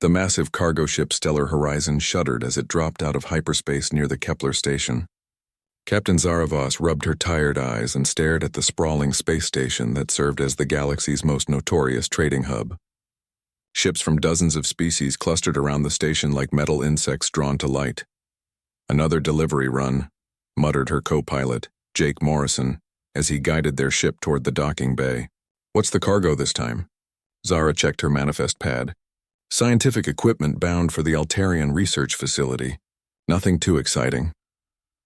The massive cargo ship Stellar Horizon shuddered as it dropped out of hyperspace near the Kepler station. Captain Zara Voss rubbed her tired eyes and stared at the sprawling space station that served as the galaxy's most notorious trading hub. Ships from dozens of species clustered around the station like metal insects drawn to light. "Another delivery run," muttered her co-pilot, Jake Morrison, as he guided their ship toward the docking bay. "What's the cargo this time?" Zara checked her manifest pad. "Scientific equipment bound for the Altarian research facility. Nothing too exciting."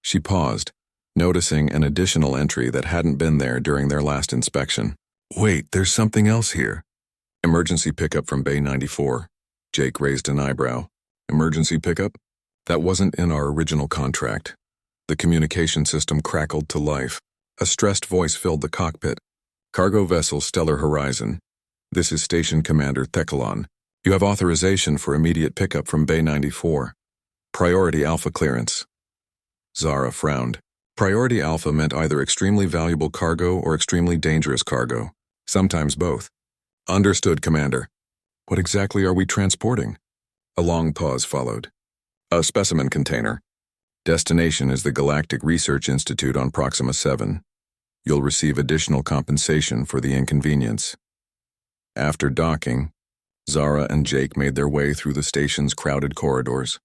She paused, noticing an additional entry that hadn't been there during their last inspection. "Wait, there's something else here." "Emergency pickup from Bay 94. Jake raised an eyebrow. "Emergency pickup? That wasn't in our original contract." The communication system crackled to life. A stressed voice filled the cockpit. "Cargo vessel Stellar Horizon. This is Station Commander Thecalon. You have authorization for immediate pickup from Bay 94. Priority Alpha clearance." Zara frowned. Priority Alpha meant either extremely valuable cargo or extremely dangerous cargo. Sometimes both. "Understood, Commander." "What exactly are we transporting?" A long pause followed. "A specimen container. Destination is the Galactic Research Institute on Proxima 7. You'll receive additional compensation for the inconvenience." After docking, Zara and Jake made their way through the station's crowded corridors.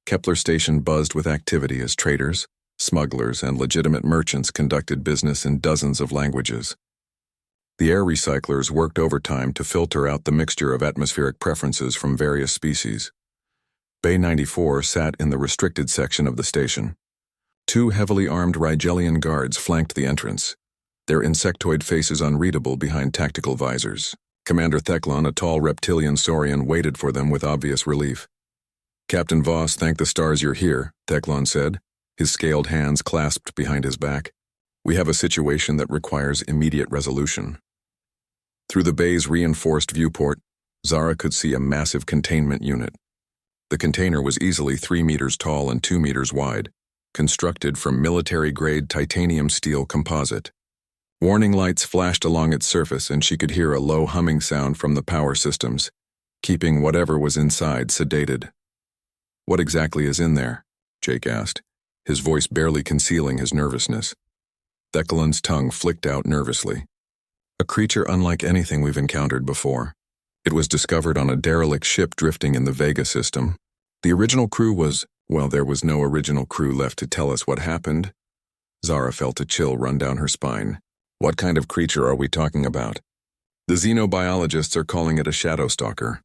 Kepler Station buzzed with activity as traders, smugglers, and legitimate merchants conducted business in dozens of languages. The air recyclers worked overtime to filter out the mixture of atmospheric preferences from various species. Bay 94 sat in the restricted section of the station. Two heavily armed Rigelian guards flanked the entrance, their insectoid faces unreadable behind tactical visors. Commander Theclon, a tall reptilian saurian, waited for them with obvious relief. "Captain Voss, thank the stars you're here," Theclon said, his scaled hands clasped behind his back. "We have a situation that requires immediate resolution." Through the bay's reinforced viewport, Zara could see a massive containment unit. The container was easily 3 meters tall and 2 meters wide, constructed from military-grade titanium steel composite. Warning lights flashed along its surface, and she could hear a low humming sound from the power systems, keeping whatever was inside sedated. "What exactly is in there?" Jake asked, his voice barely concealing his nervousness. Thecalon's tongue flicked out nervously. "A creature unlike anything we've encountered before. It was discovered on a derelict ship drifting in the Vega system. The original crew was, well, there was no original crew left to tell us what happened." Zara felt a chill run down her spine. "What kind of creature are we talking about?" "The xenobiologists are calling it a shadow stalker.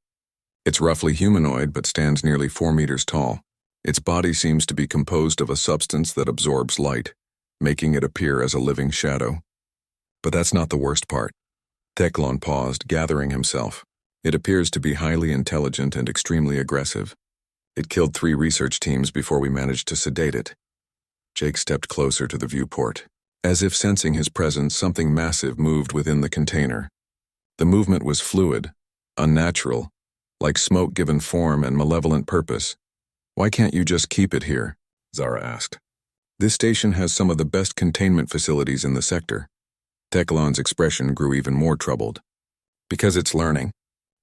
It's roughly humanoid but stands nearly 4 meters tall. Its body seems to be composed of a substance that absorbs light, making it appear as a living shadow. But that's not the worst part." Theclon paused, gathering himself. "It appears to be highly intelligent and extremely aggressive. It killed 3 research teams before we managed to sedate it." Jake stepped closer to the viewport. As if sensing his presence, something massive moved within the container. The movement was fluid, unnatural, like smoke given form and malevolent purpose. "Why can't you just keep it here?" Zara asked. "This station has some of the best containment facilities in the sector." Thecalon's expression grew even more troubled. "Because it's learning.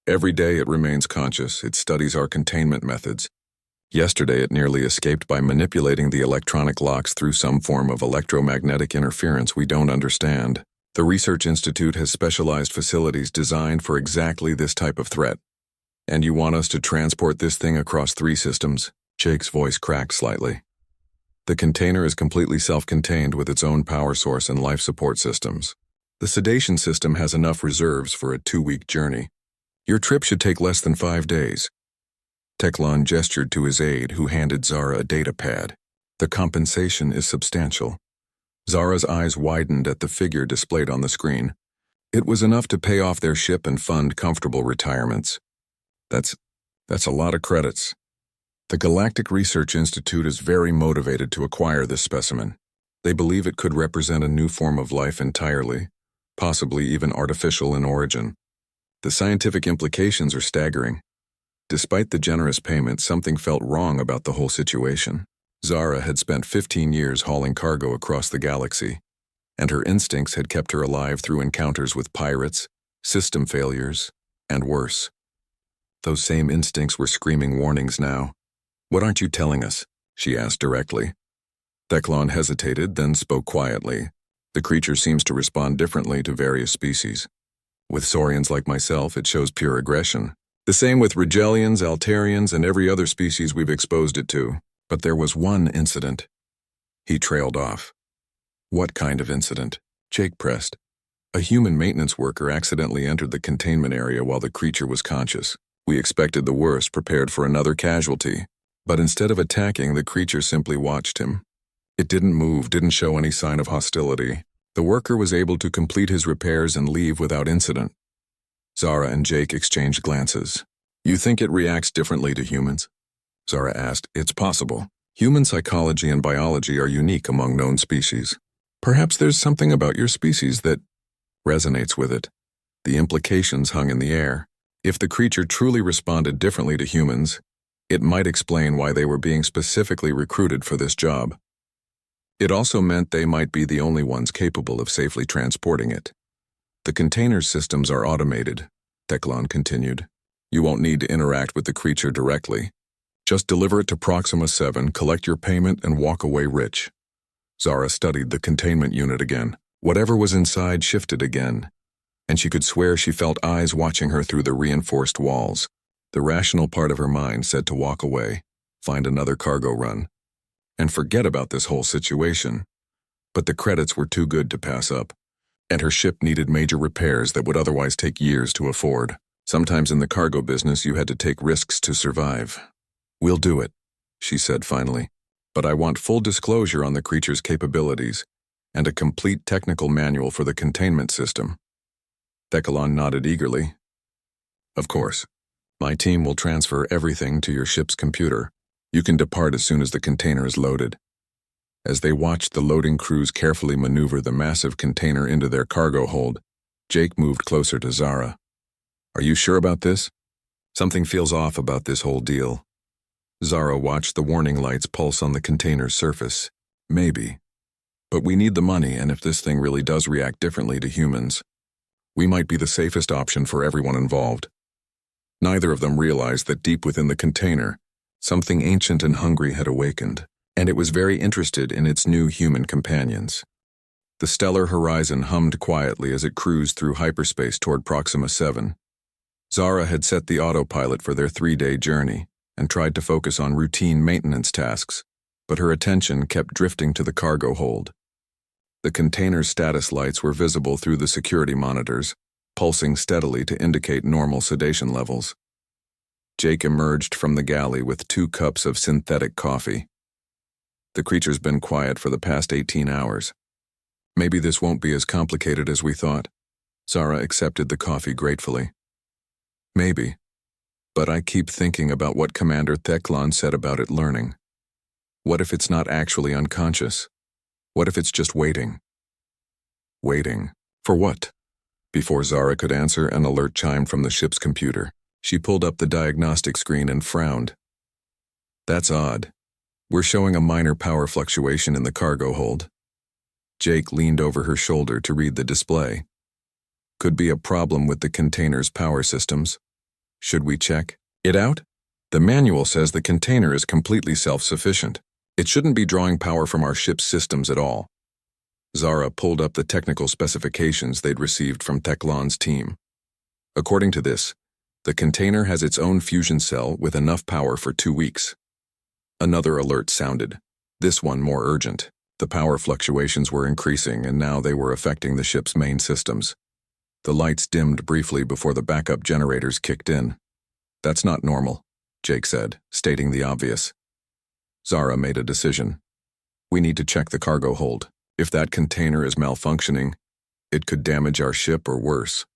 Every day it remains conscious, it studies our containment methods. Yesterday it nearly escaped by manipulating the electronic locks through some form of electromagnetic interference we don't understand. The Research Institute has specialized facilities designed for exactly this type of threat. And you want us to transport this thing across 3 systems?" Jake's voice cracked slightly. "The container is completely self-contained with its own power source and life support systems. The sedation system has enough reserves for a 2-week journey. Your trip should take less than 5 days." Theclon gestured to his aide, who handed Zara a data pad. "The compensation is substantial." Zara's eyes widened at the figure displayed on the screen. It was enough to pay off their ship and fund comfortable retirements. That's a lot of credits." "The Galactic Research Institute is very motivated to acquire this specimen. They believe it could represent a new form of life entirely, possibly even artificial in origin. The scientific implications are staggering. Despite the generous payment, something felt wrong about the whole situation. Zara had spent 15 years hauling cargo across the galaxy, and her instincts had kept her alive through encounters with pirates, system failures, and worse. Those same instincts were screaming warnings now. "What aren't you telling us?" she asked directly. Theclon hesitated, then spoke quietly. "The creature seems to respond differently to various species. With saurians like myself, it shows pure aggression. The same with Rigelians, Altarians, and every other species we've exposed it to. But there was one incident." He trailed off. "What kind of incident?" Jake pressed. "A human maintenance worker accidentally entered the containment area while the creature was conscious. We expected the worst, prepared for another casualty. But instead of attacking, the creature simply watched him. It didn't move, didn't show any sign of hostility. The worker was able to complete his repairs and leave without incident." Zara and Jake exchanged glances. "You think it reacts differently to humans?" Zara asked. "It's possible. Human psychology and biology are unique among known species. Perhaps there's something about your species that resonates with it." The implications hung in the air. If the creature truly responded differently to humans, it might explain why they were being specifically recruited for this job. It also meant they might be the only ones capable of safely transporting it. "The container's systems are automated," Theclon continued. "You won't need to interact with the creature directly. Just deliver it to Proxima 7, collect your payment, and walk away rich." Zara studied the containment unit again. Whatever was inside shifted again, and she could swear she felt eyes watching her through the reinforced walls. The rational part of her mind said to walk away, find another cargo run, and forget about this whole situation. But the credits were too good to pass up, and her ship needed major repairs that would otherwise take years to afford. Sometimes in the cargo business you had to take risks to survive. "We'll do it," she said finally, "but I want full disclosure on the creature's capabilities and a complete technical manual for the containment system." Theclon nodded eagerly. "Of course. My team will transfer everything to your ship's computer. You can depart as soon as the container is loaded." As they watched the loading crews carefully maneuver the massive container into their cargo hold, Jake moved closer to Zara. "Are you sure about this? Something feels off about this whole deal." Zara watched the warning lights pulse on the container's surface. "Maybe. But we need the money, and if this thing really does react differently to humans, we might be the safest option for everyone involved." Neither of them realized that deep within the container, something ancient and hungry had awakened, and it was very interested in its new human companions. The stellar horizon hummed quietly as it cruised through hyperspace toward Proxima 7. Zara had set the autopilot for their 3-day journey and tried to focus on routine maintenance tasks, but her attention kept drifting to the cargo hold. The container's status lights were visible through the security monitors, pulsing steadily to indicate normal sedation levels. Jake emerged from the galley with 2 cups of synthetic coffee. "The creature's been quiet for the past 18 hours. Maybe this won't be as complicated as we thought." Zara accepted the coffee gratefully. "Maybe. But I keep thinking about what Commander Theclon said about it learning. What if it's not actually unconscious? What if it's just waiting?" Waiting. For what? Before Zara could answer, an alert chimed from the ship's computer. She pulled up the diagnostic screen and frowned. "That's odd. We're showing a minor power fluctuation in the cargo hold." Jake leaned over her shoulder to read the display. "Could be a problem with the container's power systems. Should we check it out? The manual says the container is completely self-sufficient. It shouldn't be drawing power from our ship's systems at all." Zara pulled up the technical specifications they'd received from Theclon's team. According to this, the container has its own fusion cell with enough power for 2 weeks. Another alert sounded, this one more urgent. The power fluctuations were increasing, and now they were affecting the ship's main systems. The lights dimmed briefly before the backup generators kicked in. "That's not normal," Jake said, stating the obvious. Zara made a decision. "We need to check the cargo hold. If that container is malfunctioning, it could damage our ship or worse."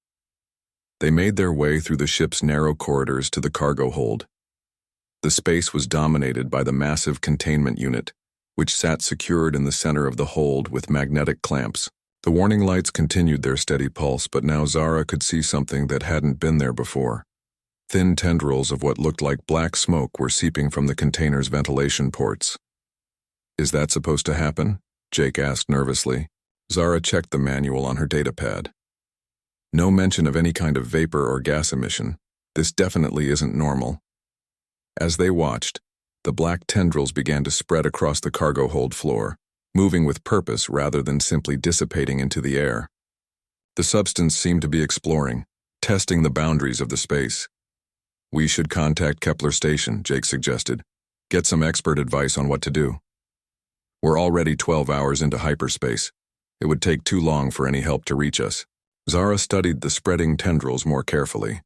They made their way through the ship's narrow corridors to the cargo hold. The space was dominated by the massive containment unit, which sat secured in the center of the hold with magnetic clamps. The warning lights continued their steady pulse, but now Zara could see something that hadn't been there before. Thin tendrils of what looked like black smoke were seeping from the container's ventilation ports. "Is that supposed to happen?" Jake asked nervously. Zara checked the manual on her datapad. No mention of any kind of vapor or gas emission. This definitely isn't normal. As they watched, the black tendrils began to spread across the cargo hold floor, moving with purpose rather than simply dissipating into the air. The substance seemed to be exploring, testing the boundaries of the space. "We should contact Kepler Station," Jake suggested. "Get some expert advice on what to do. We're already 12 hours into hyperspace. It would take too long for any help to reach us." Zara studied the spreading tendrils more carefully.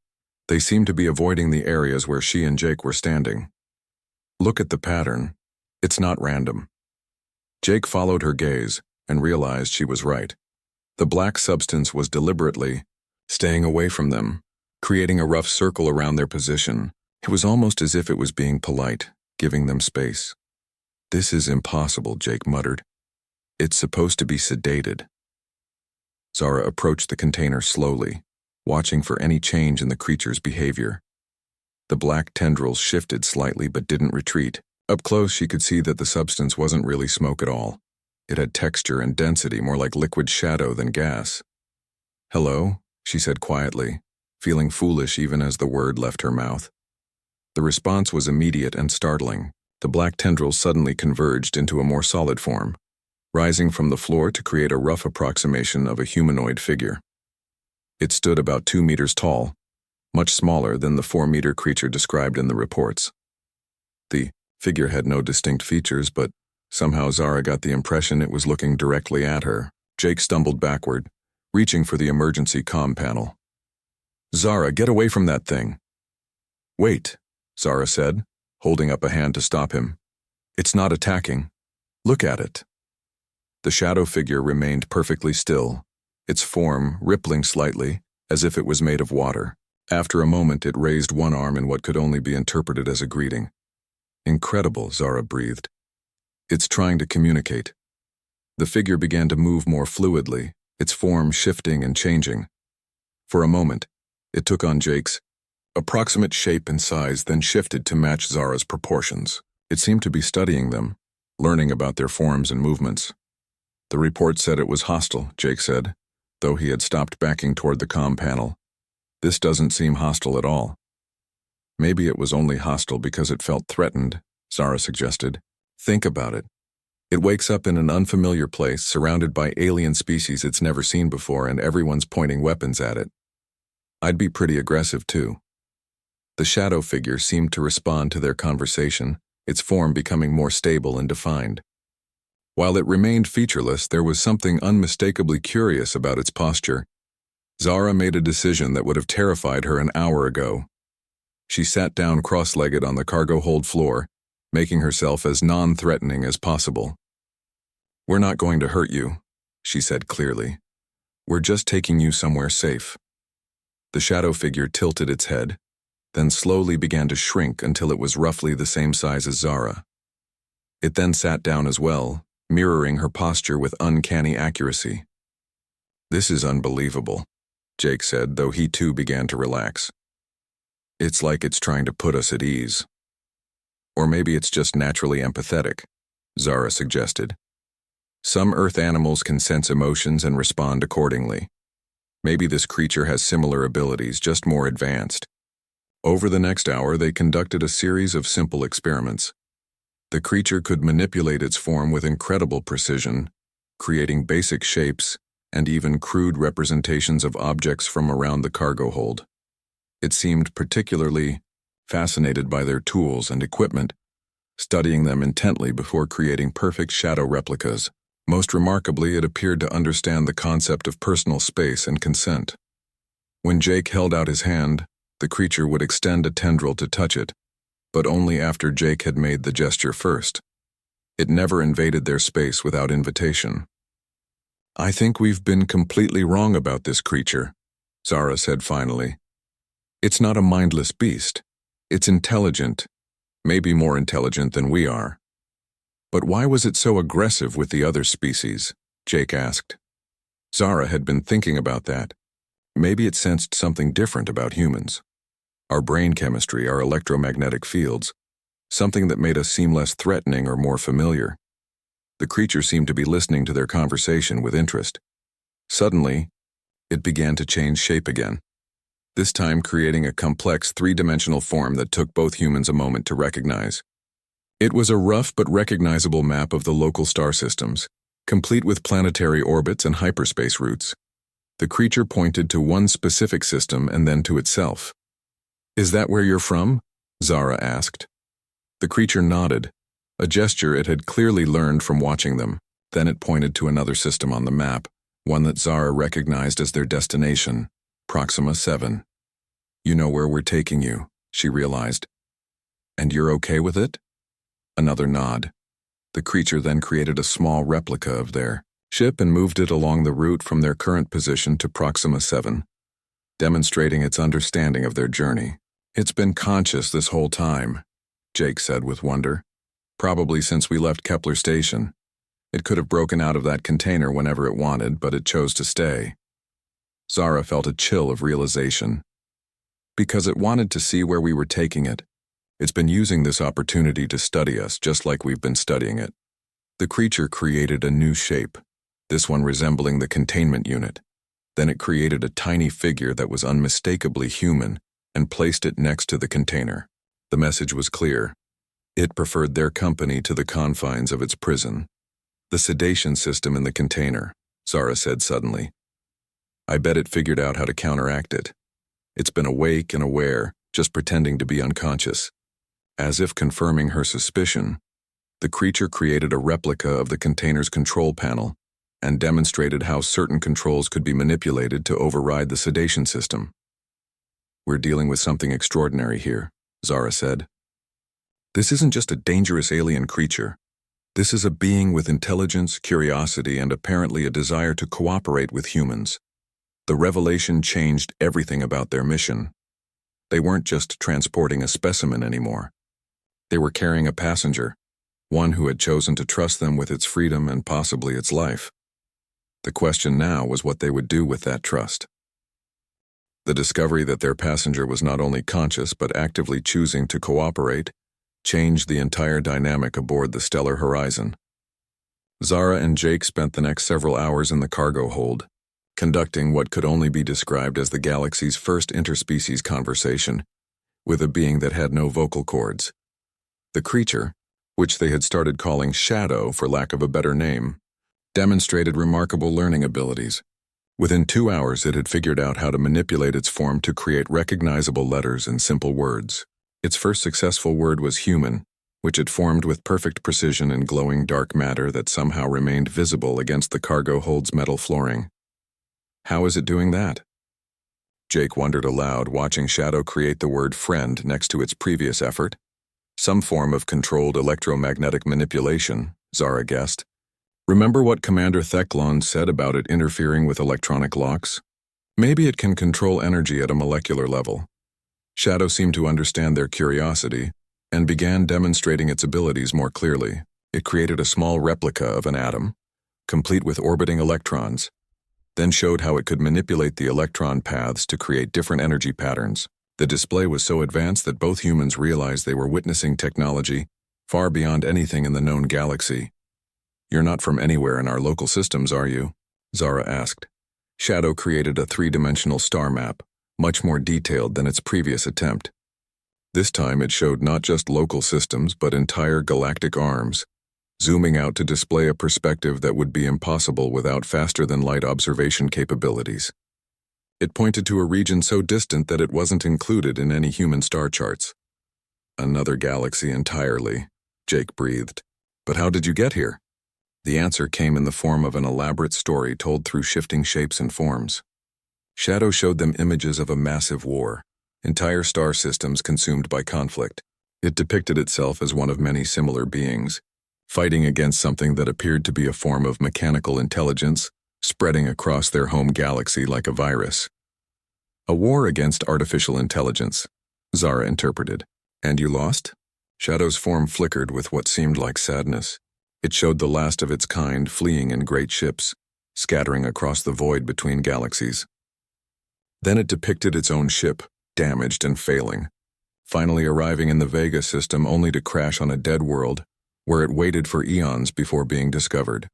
They seemed to be avoiding the areas where she and Jake were standing. "Look at the pattern. It's not random." Jake followed her gaze and realized she was right. The black substance was deliberately staying away from them, creating a rough circle around their position. It was almost as if it was being polite, giving them space. "This is impossible," Jake muttered. "It's supposed to be sedated." Zara approached the container slowly, watching for any change in the creature's behavior. The black tendrils shifted slightly but didn't retreat. Up close, she could see that the substance wasn't really smoke at all. It had texture and density, more like liquid shadow than gas. "Hello," she said quietly, feeling foolish even as the word left her mouth. The response was immediate and startling. The black tendrils suddenly converged into a more solid form, rising from the floor to create a rough approximation of a humanoid figure. It stood about 2 meters tall, much smaller than the 4-meter creature described in the reports. The figure had no distinct features, but somehow Zara got the impression it was looking directly at her. Jake stumbled backward, reaching for the emergency comm panel. "Zara, get away from that thing." "Wait," Zara said, holding up a hand to stop him. "It's not attacking. Look at it." The shadow figure remained perfectly still, its form rippling slightly, as if it was made of water. After a moment, it raised one arm in what could only be interpreted as a greeting. "Incredible," Zara breathed. "It's trying to communicate." The figure began to move more fluidly, its form shifting and changing. For a moment, it took on Jake's approximate shape and size, then shifted to match Zara's proportions. It seemed to be studying them, learning about their forms and movements. "The report said it was hostile," Jake said, though he had stopped backing toward the comm panel. "This doesn't seem hostile at all." "Maybe it was only hostile because it felt threatened," Zara suggested. "Think about it. It wakes up in an unfamiliar place, surrounded by alien species it's never seen before, and everyone's pointing weapons at it. I'd be pretty aggressive too." The shadow figure seemed to respond to their conversation, its form becoming more stable and defined. While it remained featureless, there was something unmistakably curious about its posture. Zara made a decision that would have terrified her an hour ago. She sat down cross-legged on the cargo hold floor, making herself as non-threatening as possible. "We're not going to hurt you," she said clearly. "We're just taking you somewhere safe." The shadow figure tilted its head, then slowly began to shrink until it was roughly the same size as Zara. It then sat down as well, mirroring her posture with uncanny accuracy. "This is unbelievable," Jake said, though he too began to relax. "It's like it's trying to put us at ease. Or maybe it's just naturally empathetic," Zara suggested. "Some Earth animals can sense emotions and respond accordingly. Maybe this creature has similar abilities, just more advanced." Over the next hour, they conducted a series of simple experiments. The creature could manipulate its form with incredible precision, creating basic shapes and even crude representations of objects from around the cargo hold. It seemed particularly fascinated by their tools and equipment, studying them intently before creating perfect shadow replicas. Most remarkably, it appeared to understand the concept of personal space and consent. When Jake held out his hand, the creature would extend a tendril to touch it, but only after Jake had made the gesture first. It never invaded their space without invitation. "I think we've been completely wrong about this creature," Zara said finally. "It's not a mindless beast. It's intelligent, maybe more intelligent than we are." "But why was it so aggressive with the other species?" Jake asked. Zara had been thinking about that. Maybe it sensed something different about humans. Our brain chemistry, our electromagnetic fields, something that made us seem less threatening or more familiar. The creature seemed to be listening to their conversation with interest. Suddenly, it began to change shape again. this time creating a complex three-dimensional form that took both humans a moment to recognize. It was a rough but recognizable map of the local star systems, complete with planetary orbits and hyperspace routes. The creature pointed to one specific system and then to itself. "Is that where you're from?" Zara asked. The creature nodded, a gesture it had clearly learned from watching them. Then it pointed to another system on the map, one that Zara recognized as their destination, Proxima 7. "You know where we're taking you," she realized. "And you're okay with it?" Another nod. The creature then created a small replica of their ship and moved it along the route from their current position to Proxima 7, demonstrating its understanding of their journey. "It's been conscious this whole time," Jake said with wonder. "Probably since we left Kepler Station. It could have broken out of that container whenever it wanted, but it chose to stay." Zara felt a chill of realization. "Because it wanted to see where we were taking it. It's been using this opportunity to study us just like we've been studying it." The creature created a new shape, this one resembling the containment unit. Then it created a tiny figure that was unmistakably human and placed it next to the container. The message was clear. It preferred their company to the confines of its prison. "The sedation system in the container," Zara said suddenly. "I bet it figured out how to counteract it. It's been awake and aware, just pretending to be unconscious." As if confirming her suspicion, the creature created a replica of the container's control panel and demonstrated how certain controls could be manipulated to override the sedation system. "We're dealing with something extraordinary here," Zara said. "This isn't just a dangerous alien creature. This is a being with intelligence, curiosity, and apparently a desire to cooperate with humans." The revelation changed everything about their mission. They weren't just transporting a specimen anymore. They were carrying a passenger, one who had chosen to trust them with its freedom and possibly its life. The question now was what they would do with that trust. The discovery that their passenger was not only conscious but actively choosing to cooperate changed the entire dynamic aboard the Stellar Horizon. Zara and Jake spent the next several hours in the cargo hold, conducting what could only be described as the galaxy's first interspecies conversation with a being that had no vocal cords. The creature, which they had started calling Shadow for lack of a better name, demonstrated remarkable learning abilities. Within 2 hours, it had figured out how to manipulate its form to create recognizable letters and simple words. Its first successful word was human, which it formed with perfect precision in glowing dark matter that somehow remained visible against the cargo hold's metal flooring. How is it doing that? Jake wondered aloud, watching Shadow create the word friend next to its previous effort. Some form of controlled electromagnetic manipulation, Zara guessed. Remember what Commander Theclon said about it interfering with electronic locks? Maybe it can control energy at a molecular level. Shadow seemed to understand their curiosity and began demonstrating its abilities more clearly. It created a small replica of an atom, complete with orbiting electrons, then showed how it could manipulate the electron paths to create different energy patterns. The display was so advanced that both humans realized they were witnessing technology far beyond anything in the known galaxy. "You're not from anywhere in our local systems, are you?" Zara asked. Shadow created a three-dimensional star map, much more detailed than its previous attempt. This time it showed not just local systems but entire galactic arms, zooming out to display a perspective that would be impossible without faster-than-light observation capabilities. It pointed to a region so distant that it wasn't included in any human star charts. "Another galaxy entirely," Jake breathed. "But how did you get here?" The answer came in the form of an elaborate story told through shifting shapes and forms. Shadow showed them images of a massive war, entire star systems consumed by conflict. It depicted itself as one of many similar beings, fighting against something that appeared to be a form of mechanical intelligence, spreading across their home galaxy like a virus. "A war against artificial intelligence," Zara interpreted. "And you lost?" Shadow's form flickered with what seemed like sadness. It showed the last of its kind fleeing in great ships, scattering across the void between galaxies. Then it depicted its own ship, damaged and failing, finally arriving in the Vega system only to crash on a dead world, where it waited for eons before being discovered.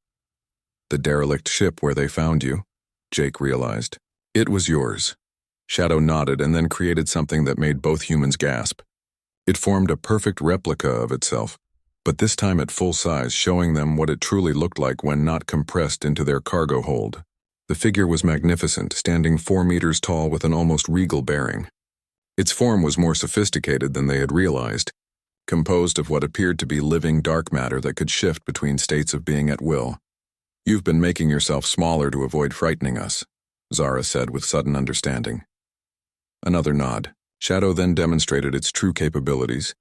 "The derelict ship where they found you," Jake realized. "It was yours." Shadow nodded and then created something that made both humans gasp. It formed a perfect replica of itself, but this time at full size, showing them what it truly looked like when not compressed into their cargo hold. The figure was magnificent, standing 4 meters tall with an almost regal bearing. Its form was more sophisticated than they had realized, composed of what appeared to be living dark matter that could shift between states of being at will. "You've been making yourself smaller to avoid frightening us," Zara said with sudden understanding. Another nod. Shadow then demonstrated its true capabilities,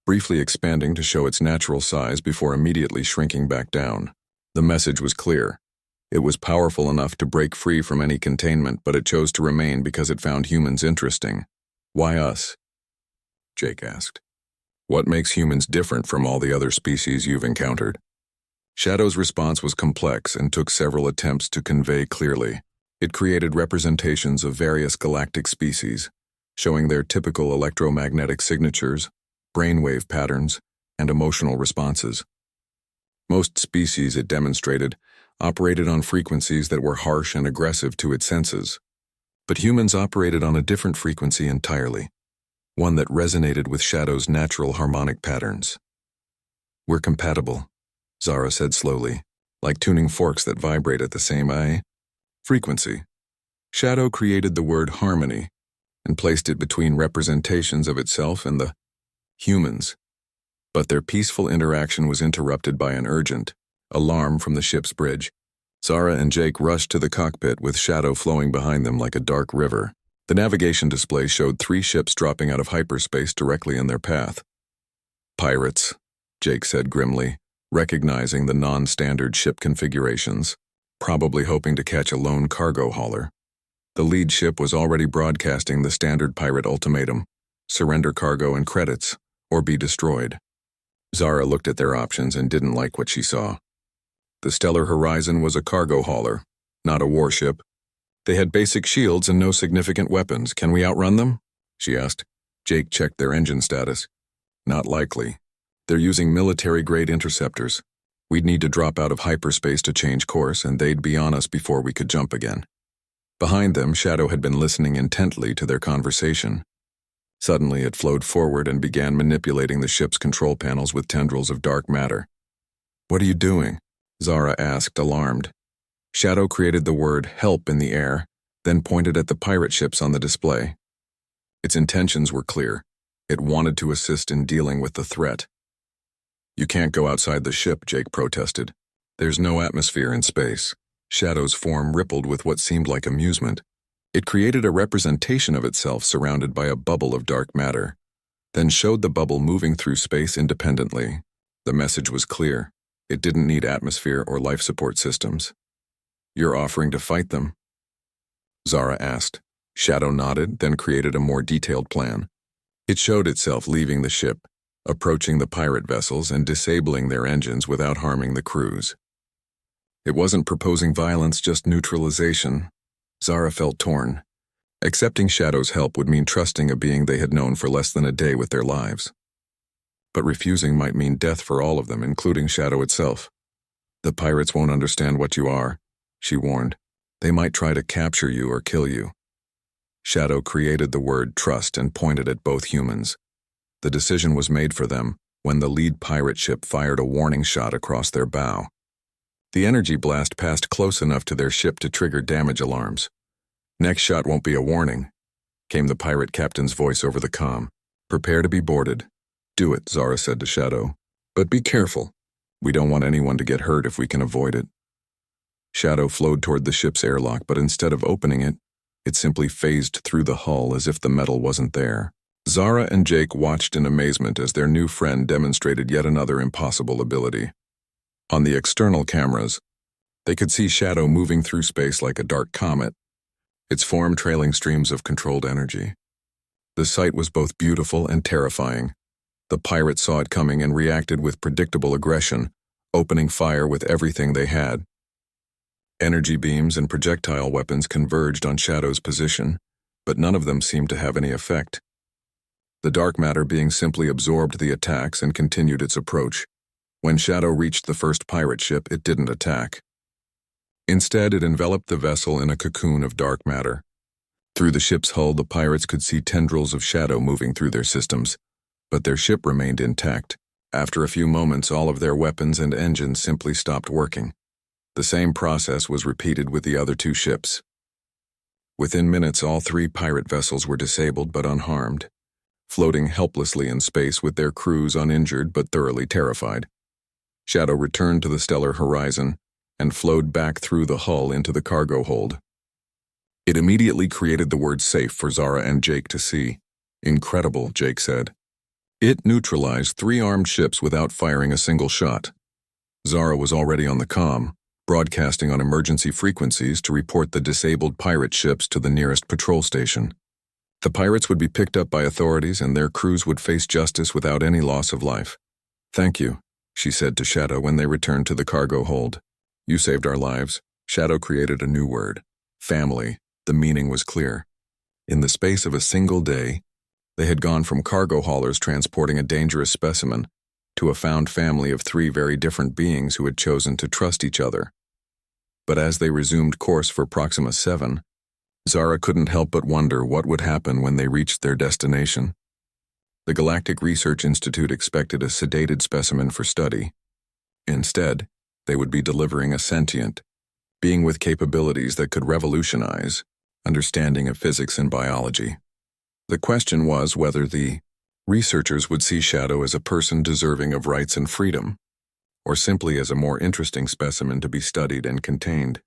briefly expanding to show its natural size before immediately shrinking back down. The message was clear. It was powerful enough to break free from any containment, but it chose to remain because it found humans interesting. "Why us?" Jake asked. "What makes humans different from all the other species you've encountered?" Shadow's response was complex and took several attempts to convey clearly. It created representations of various galactic species, showing their typical electromagnetic signatures, brainwave patterns, and emotional responses. Most species, it demonstrated, operated on frequencies that were harsh and aggressive to its senses. But humans operated on a different frequency entirely, one that resonated with Shadow's natural harmonic patterns. "We're compatible," Zara said slowly, "like tuning forks that vibrate at the same frequency." Shadow created the word harmony and placed it between representations of itself and the humans. But their peaceful interaction was interrupted by an urgent alarm from the ship's bridge. Zara and Jake rushed to the cockpit with Shadow flowing behind them like a dark river. The navigation display showed 3 ships dropping out of hyperspace directly in their path. "Pirates," Jake said grimly, recognizing the non-standard ship configurations, probably hoping to catch a lone cargo hauler. The lead ship was already broadcasting the standard pirate ultimatum: surrender cargo and credits, or be destroyed. Zara looked at their options and didn't like what she saw. The Stellar Horizon was a cargo hauler, not a warship. They had basic shields and no significant weapons. "Can we outrun them?" she asked. Jake checked their engine status. "Not likely. They're using military-grade interceptors. We'd need to drop out of hyperspace to change course, and they'd be on us before we could jump again." Behind them, Shadow had been listening intently to their conversation. Suddenly, it flowed forward and began manipulating the ship's control panels with tendrils of dark matter. "What are you doing?" Zara asked, alarmed. Shadow created the word help in the air, then pointed at the pirate ships on the display. Its intentions were clear. It wanted to assist in dealing with the threat. "You can't go outside the ship," Jake protested. "There's no atmosphere in space." Shadow's form rippled with what seemed like amusement. It created a representation of itself surrounded by a bubble of dark matter, then showed the bubble moving through space independently. The message was clear. It didn't need atmosphere or life support systems. "You're offering to fight them?" Zara asked. Shadow nodded, then created a more detailed plan. It showed itself leaving the ship, approaching the pirate vessels and disabling their engines without harming the crews. It wasn't proposing violence, just neutralization. Zara felt torn. Accepting Shadow's help would mean trusting a being they had known for less than a day with their lives. But refusing might mean death for all of them, including Shadow itself. "The pirates won't understand what you are," she warned. "They might try to capture you or kill you." Shadow created the word trust and pointed at both humans. The decision was made for them when the lead pirate ship fired a warning shot across their bow. The energy blast passed close enough to their ship to trigger damage alarms. "Next shot won't be a warning," came the pirate captain's voice over the comm. "Prepare to be boarded." "Do it," Zara said to Shadow. "But be careful. We don't want anyone to get hurt if we can avoid it." Shadow flowed toward the ship's airlock, but instead of opening it, it simply phased through the hull as if the metal wasn't there. Zara and Jake watched in amazement as their new friend demonstrated yet another impossible ability. On the external cameras, they could see Shadow moving through space like a dark comet, its form trailing streams of controlled energy. The sight was both beautiful and terrifying. The pirates saw it coming and reacted with predictable aggression, opening fire with everything they had. Energy beams and projectile weapons converged on Shadow's position, but none of them seemed to have any effect. The dark matter being simply absorbed the attacks and continued its approach. When Shadow reached the first pirate ship, it didn't attack. Instead, it enveloped the vessel in a cocoon of dark matter. Through the ship's hull, the pirates could see tendrils of shadow moving through their systems, but their ship remained intact. After a few moments, all of their weapons and engines simply stopped working. The same process was repeated with the other two ships. Within minutes, all three pirate vessels were disabled but unharmed, floating helplessly in space with their crews uninjured but thoroughly terrified. Shadow returned to the stellar horizon and flowed back through the hull into the cargo hold. It immediately created the word safe for Zara and Jake to see. Incredible, Jake said. It neutralized 3 armed ships without firing a single shot. Zara was already on the comm, broadcasting on emergency frequencies to report the disabled pirate ships to the nearest patrol station. The pirates would be picked up by authorities and their crews would face justice without any loss of life. Thank you, she said to Shadow when they returned to the cargo hold. You saved our lives. Shadow created a new word. Family. The meaning was clear. In the space of a single day, they had gone from cargo haulers transporting a dangerous specimen to a found family of 3 very different beings who had chosen to trust each other. But as they resumed course for Proxima 7, Zara couldn't help but wonder what would happen when they reached their destination. The Galactic Research Institute expected a sedated specimen for study. Instead, they would be delivering a sentient being with capabilities that could revolutionize understanding of physics and biology. The question was whether the researchers would see Shadow as a person deserving of rights and freedom, or simply as a more interesting specimen to be studied and contained.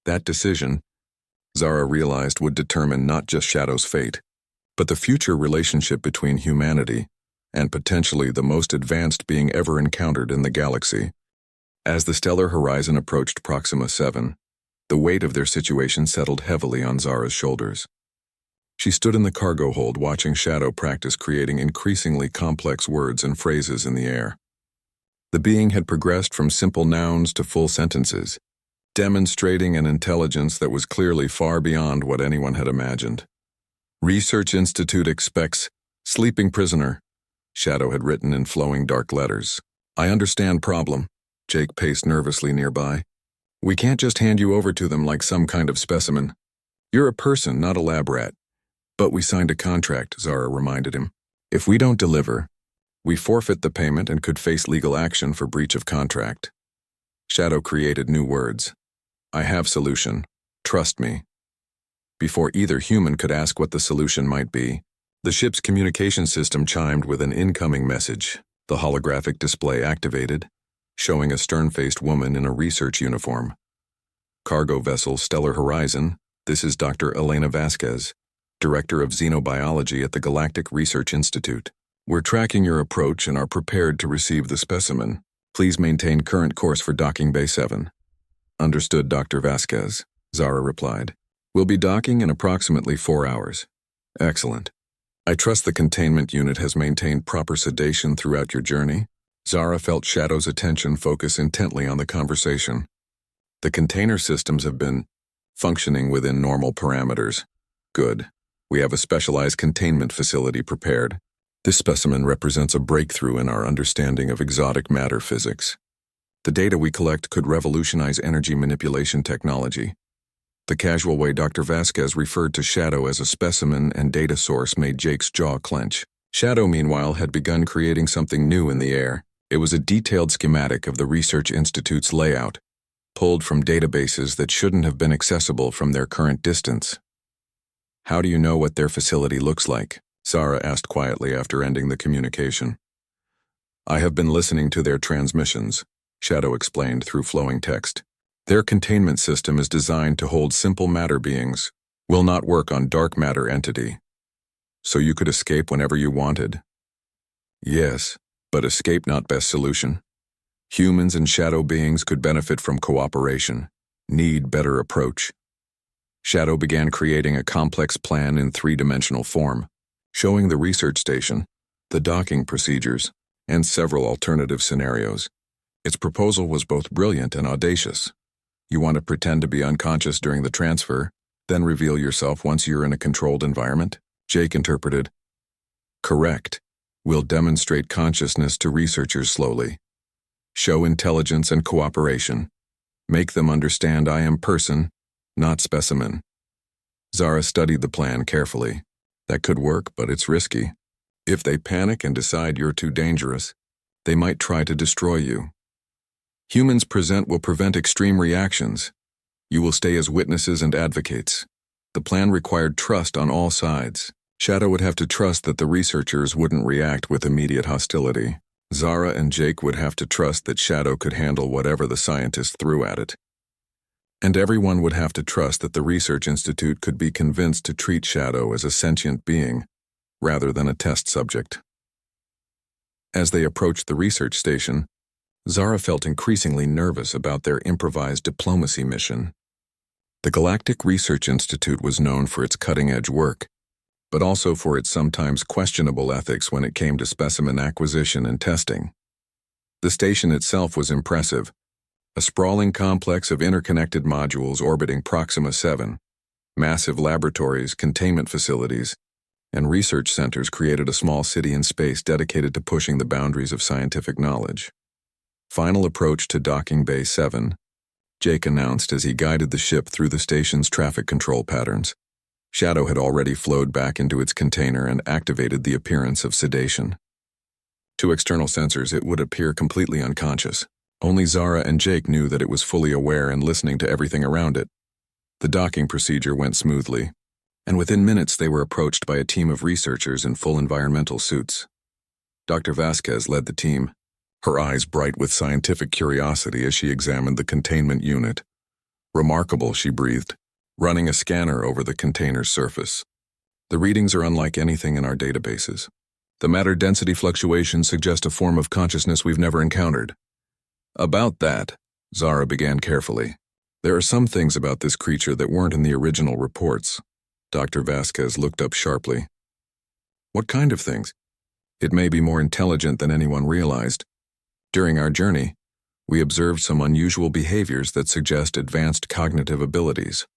That decision, Zara realized, would determine not just Shadow's fate, but the future relationship between humanity and potentially the most advanced being ever encountered in the galaxy. As the stellar horizon approached Proxima 7, the weight of their situation settled heavily on Zara's shoulders. She stood in the cargo hold watching Shadow practice creating increasingly complex words and phrases in the air. The being had progressed from simple nouns to full sentences, demonstrating an intelligence that was clearly far beyond what anyone had imagined. Research Institute expects sleeping prisoner, Shadow had written in flowing dark letters. I understand problem. Jake paced nervously nearby. We can't just hand you over to them like some kind of specimen. You're a person, not a lab rat. But we signed a contract, Zara reminded him. If we don't deliver, we forfeit the payment and could face legal action for breach of contract. Shadow created new words. I have solution. Trust me. Before either human could ask what the solution might be, the ship's communication system chimed with an incoming message. The holographic display activated, showing a stern-faced woman in a research uniform. Cargo vessel Stellar Horizon, this is Dr. Elena Vasquez, Director of Xenobiology at the Galactic Research Institute. We're tracking your approach and are prepared to receive the specimen. Please maintain current course for docking Bay 7. Understood, Dr. Vasquez, Zara replied. We'll be docking in approximately 4 hours. Excellent. I trust the containment unit has maintained proper sedation throughout your journey. Zara felt Shadow's attention focus intently on the conversation. The container systems have been functioning within normal parameters. Good. We have a specialized containment facility prepared. This specimen represents a breakthrough in our understanding of exotic matter physics. The data we collect could revolutionize energy manipulation technology. The casual way Dr. Vasquez referred to Shadow as a specimen and data source made Jake's jaw clench. Shadow, meanwhile, had begun creating something new in the air. It was a detailed schematic of the Research Institute's layout, pulled from databases that shouldn't have been accessible from their current distance. How do you know what their facility looks like? Zara asked quietly after ending the communication. I have been listening to their transmissions, Shadow explained through flowing text. Their containment system is designed to hold simple matter beings, will not work on dark matter entity. So you could escape whenever you wanted? Yes. But escape not best solution. Humans and shadow beings could benefit from cooperation, need better approach. Shadow began creating a complex plan in 3-dimensional form, showing the research station, the docking procedures, and several alternative scenarios. Its proposal was both brilliant and audacious. You want to pretend to be unconscious during the transfer, then reveal yourself once you're in a controlled environment? Jake interpreted. Correct. We'll demonstrate consciousness to researchers slowly. Show intelligence and cooperation. Make them understand I am person, not specimen. Zara studied the plan carefully. That could work, but it's risky. If they panic and decide you're too dangerous, they might try to destroy you. Humans present will prevent extreme reactions. You will stay as witnesses and advocates. The plan required trust on all sides. Shadow would have to trust that the researchers wouldn't react with immediate hostility. Zara and Jake would have to trust that Shadow could handle whatever the scientists threw at it. And everyone would have to trust that the Research Institute could be convinced to treat Shadow as a sentient being, rather than a test subject. As they approached the research station, Zara felt increasingly nervous about their improvised diplomacy mission. The Galactic Research Institute was known for its cutting-edge work, but also for its sometimes questionable ethics when it came to specimen acquisition and testing. The station itself was impressive, a sprawling complex of interconnected modules orbiting Proxima 7. Massive laboratories, containment facilities, and research centers created a small city in space dedicated to pushing the boundaries of scientific knowledge. Final approach to Docking Bay 7, Jake announced as he guided the ship through the station's traffic control patterns. Shadow had already flowed back into its container and activated the appearance of sedation. To external sensors, it would appear completely unconscious. Only Zara and Jake knew that it was fully aware and listening to everything around it. The docking procedure went smoothly, and within minutes they were approached by a team of researchers in full environmental suits. Dr. Vasquez led the team, her eyes bright with scientific curiosity as she examined the containment unit. Remarkable, she breathed, running a scanner over the container's surface. The readings are unlike anything in our databases. The matter density fluctuations suggest a form of consciousness we've never encountered. About that, Zara began carefully. There are some things about this creature that weren't in the original reports. Dr. Vasquez looked up sharply. What kind of things? It may be more intelligent than anyone realized. During our journey, we observed some unusual behaviors that suggest advanced cognitive abilities.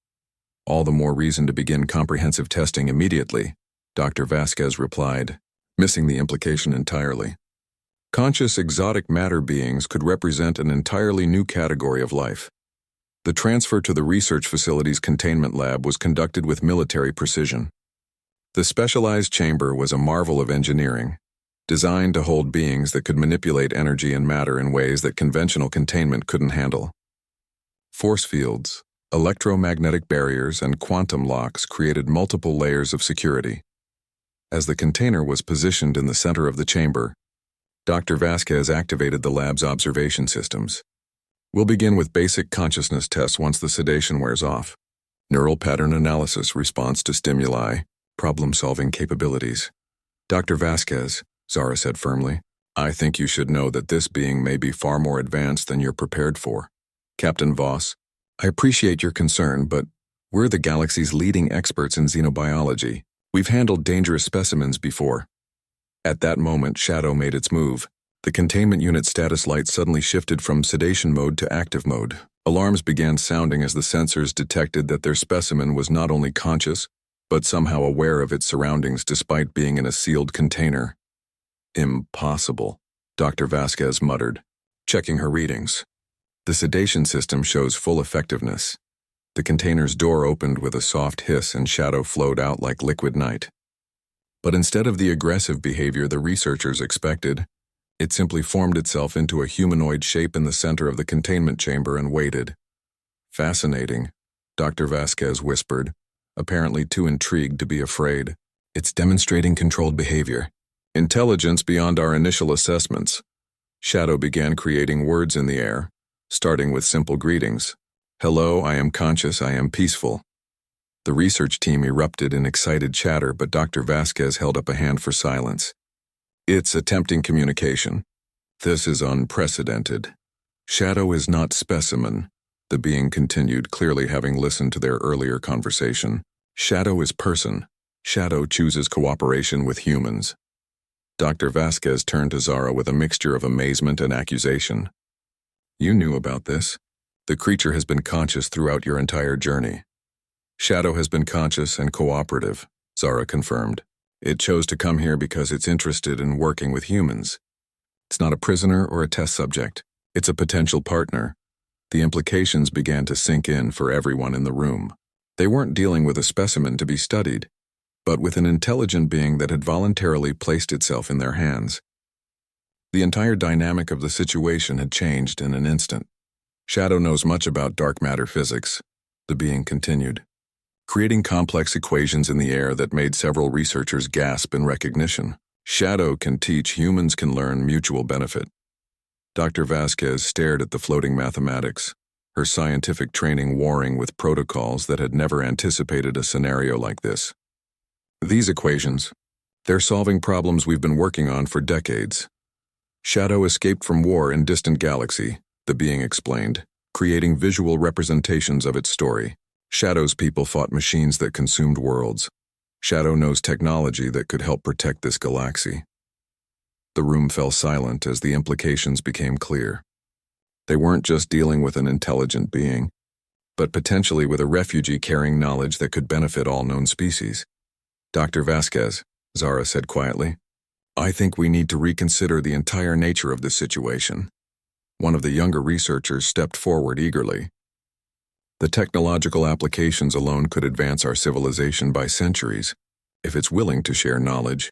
All the more reason to begin comprehensive testing immediately, Dr. Vasquez replied, missing the implication entirely. Conscious exotic matter beings could represent an entirely new category of life. The transfer to the research facility's containment lab was conducted with military precision. The specialized chamber was a marvel of engineering, designed to hold beings that could manipulate energy and matter in ways that conventional containment couldn't handle. Force fields, electromagnetic barriers, and quantum locks created multiple layers of security. As the container was positioned in the center of the chamber, Dr. Vasquez activated the lab's observation systems. We'll begin with basic consciousness tests once the sedation wears off. Neural pattern analysis, response to stimuli, problem-solving capabilities. Dr. Vasquez, Zara said firmly, I think you should know that this being may be far more advanced than you're prepared for. Captain Voss, I appreciate your concern, but we're the galaxy's leading experts in xenobiology. We've handled dangerous specimens before. At that moment, Shadow made its move. The containment unit status light suddenly shifted from sedation mode to active mode. Alarms began sounding as the sensors detected that their specimen was not only conscious, but somehow aware of its surroundings despite being in a sealed container. Impossible, Dr. Vasquez muttered, checking her readings. The sedation system shows full effectiveness. The container's door opened with a soft hiss and Shadow flowed out like liquid night. But instead of the aggressive behavior the researchers expected, it simply formed itself into a humanoid shape in the center of the containment chamber and waited. Fascinating, Dr. Vasquez whispered, apparently too intrigued to be afraid. It's demonstrating controlled behavior. Intelligence beyond our initial assessments. Shadow began creating words in the air, starting with simple greetings. Hello, I am conscious, I am peaceful. The research team erupted in excited chatter, but Dr. Vasquez held up a hand for silence. It's attempting communication. This is unprecedented. Shadow is not specimen, the being continued, clearly having listened to their earlier conversation. Shadow is person. Shadow chooses cooperation with humans. Dr. Vasquez turned to Zara with a mixture of amazement and accusation. You knew about this. The creature has been conscious throughout your entire journey. Shadow has been conscious and cooperative, Zara confirmed. It chose to come here because it's interested in working with humans. It's not a prisoner or a test subject. It's a potential partner. The implications began to sink in for everyone in the room. They weren't dealing with a specimen to be studied, but with an intelligent being that had voluntarily placed itself in their hands. The entire dynamic of the situation had changed in an instant. Shadow knows much about dark matter physics, the being continued, creating complex equations in the air that made several researchers gasp in recognition. Shadow can teach, humans can learn, mutual benefit. Dr. Vasquez stared at the floating mathematics, her scientific training warring with protocols that had never anticipated a scenario like this. These equations, they're solving problems we've been working on for decades. Shadow escaped from war in distant galaxy, the being explained, creating visual representations of its story. Shadow's people fought machines that consumed worlds. Shadow knows technology that could help protect this galaxy. The room fell silent as the implications became clear. They weren't just dealing with an intelligent being, but potentially with a refugee carrying knowledge that could benefit all known species. Dr. Vasquez, Zara said quietly, I think we need to reconsider the entire nature of this situation. One of the younger researchers stepped forward eagerly. The technological applications alone could advance our civilization by centuries, if it's willing to share knowledge.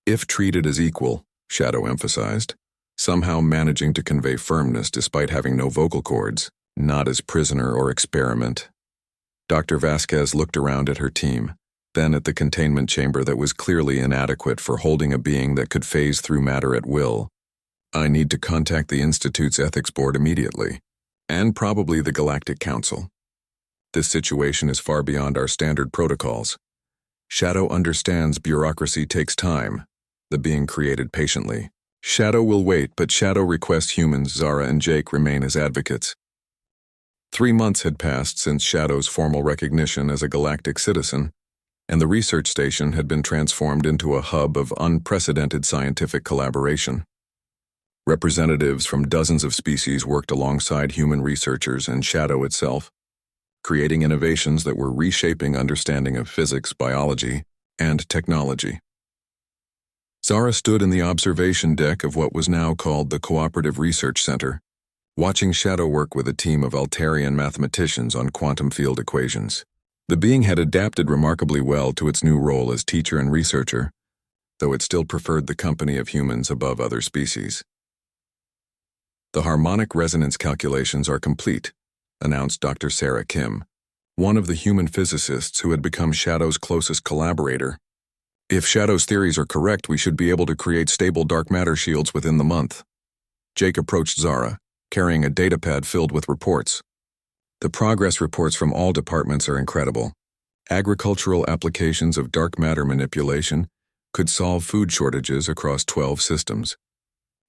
If treated as equal, Shadow emphasized, somehow managing to convey firmness despite having no vocal cords, not as prisoner or experiment. Dr. Vasquez looked around at her team, then at the containment chamber that was clearly inadequate for holding a being that could phase through matter at will. I need to contact the Institute's ethics board immediately, and probably the Galactic Council. This situation is far beyond our standard protocols. Shadow understands bureaucracy takes time, the being created patiently. Shadow will wait, but Shadow requests humans Zara and Jake remain as advocates. 3 months had passed since Shadow's formal recognition as a galactic citizen, and the research station had been transformed into a hub of unprecedented scientific collaboration. Representatives from dozens of species worked alongside human researchers and Shadow itself, creating innovations that were reshaping understanding of physics, biology, and technology. Zara stood in the observation deck of what was now called the Cooperative Research Center, watching Shadow work with a team of Altarian mathematicians on quantum field equations. The being had adapted remarkably well to its new role as teacher and researcher, though it still preferred the company of humans above other species. The harmonic resonance calculations are complete, announced Dr. Sarah Kim, one of the human physicists who had become Shadow's closest collaborator. If Shadow's theories are correct, we should be able to create stable dark matter shields within the month. Jake approached Zara, carrying a datapad filled with reports. The progress reports from all departments are incredible. Agricultural applications of dark matter manipulation could solve food shortages across 12 systems.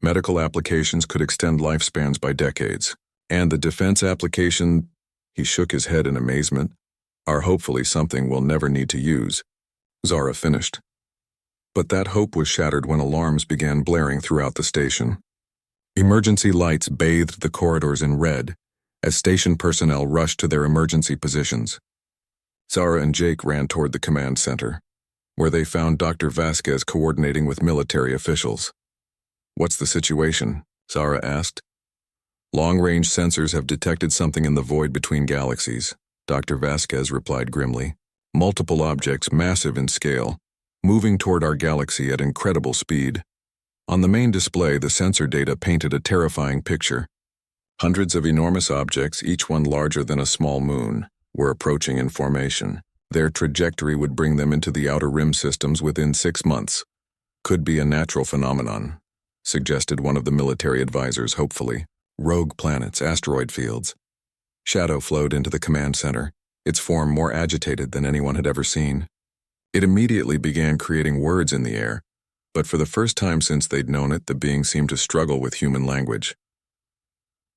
Medical applications could extend lifespans by decades. And the defense application, he shook his head in amazement, are hopefully something we'll never need to use. Zara finished. But that hope was shattered when alarms began blaring throughout the station. Emergency lights bathed the corridors in red as station personnel rushed to their emergency positions. Zara and Jake ran toward the command center, where they found Dr. Vasquez coordinating with military officials. What's the situation? Zara asked. Long-range sensors have detected something in the void between galaxies, Dr. Vasquez replied grimly. Multiple objects, massive in scale, moving toward our galaxy at incredible speed. On the main display, the sensor data painted a terrifying picture. Hundreds of enormous objects, each one larger than a small moon, were approaching in formation. Their trajectory would bring them into the outer rim systems within 6 months. Could be a natural phenomenon, suggested one of the military advisors hopefully. Rogue planets, asteroid fields. Shadow flowed into the command center, its form more agitated than anyone had ever seen. It immediately began creating words in the air, but for the first time since they'd known it, the being seemed to struggle with human language.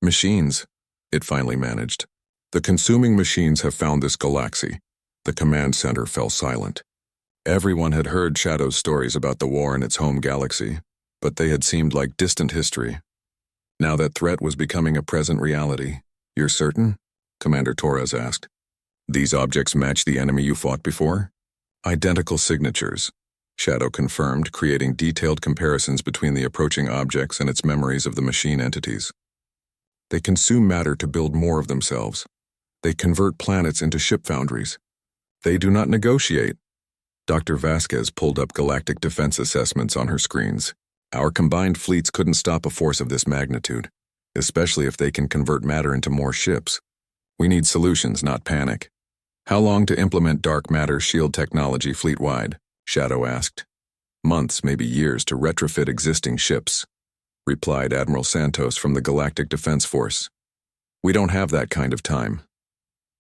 Machines, it finally managed. The consuming machines have found this galaxy. The command center fell silent. Everyone had heard Shadow's stories about the war in its home galaxy, but they had seemed like distant history. Now that threat was becoming a present reality. You're certain? Commander Torres asked. These objects match the enemy you fought before? Identical signatures, Shadow confirmed, creating detailed comparisons between the approaching objects and its memories of the machine entities. They consume matter to build more of themselves. They convert planets into ship foundries. They do not negotiate. Dr. Vasquez pulled up galactic defense assessments on her screens. Our combined fleets couldn't stop a force of this magnitude, especially if they can convert matter into more ships. We need solutions, not panic. How long to implement dark matter shield technology fleet-wide? Shadow asked. Months, maybe years, to retrofit existing ships, replied Admiral Santos from the Galactic Defense Force. We don't have that kind of time.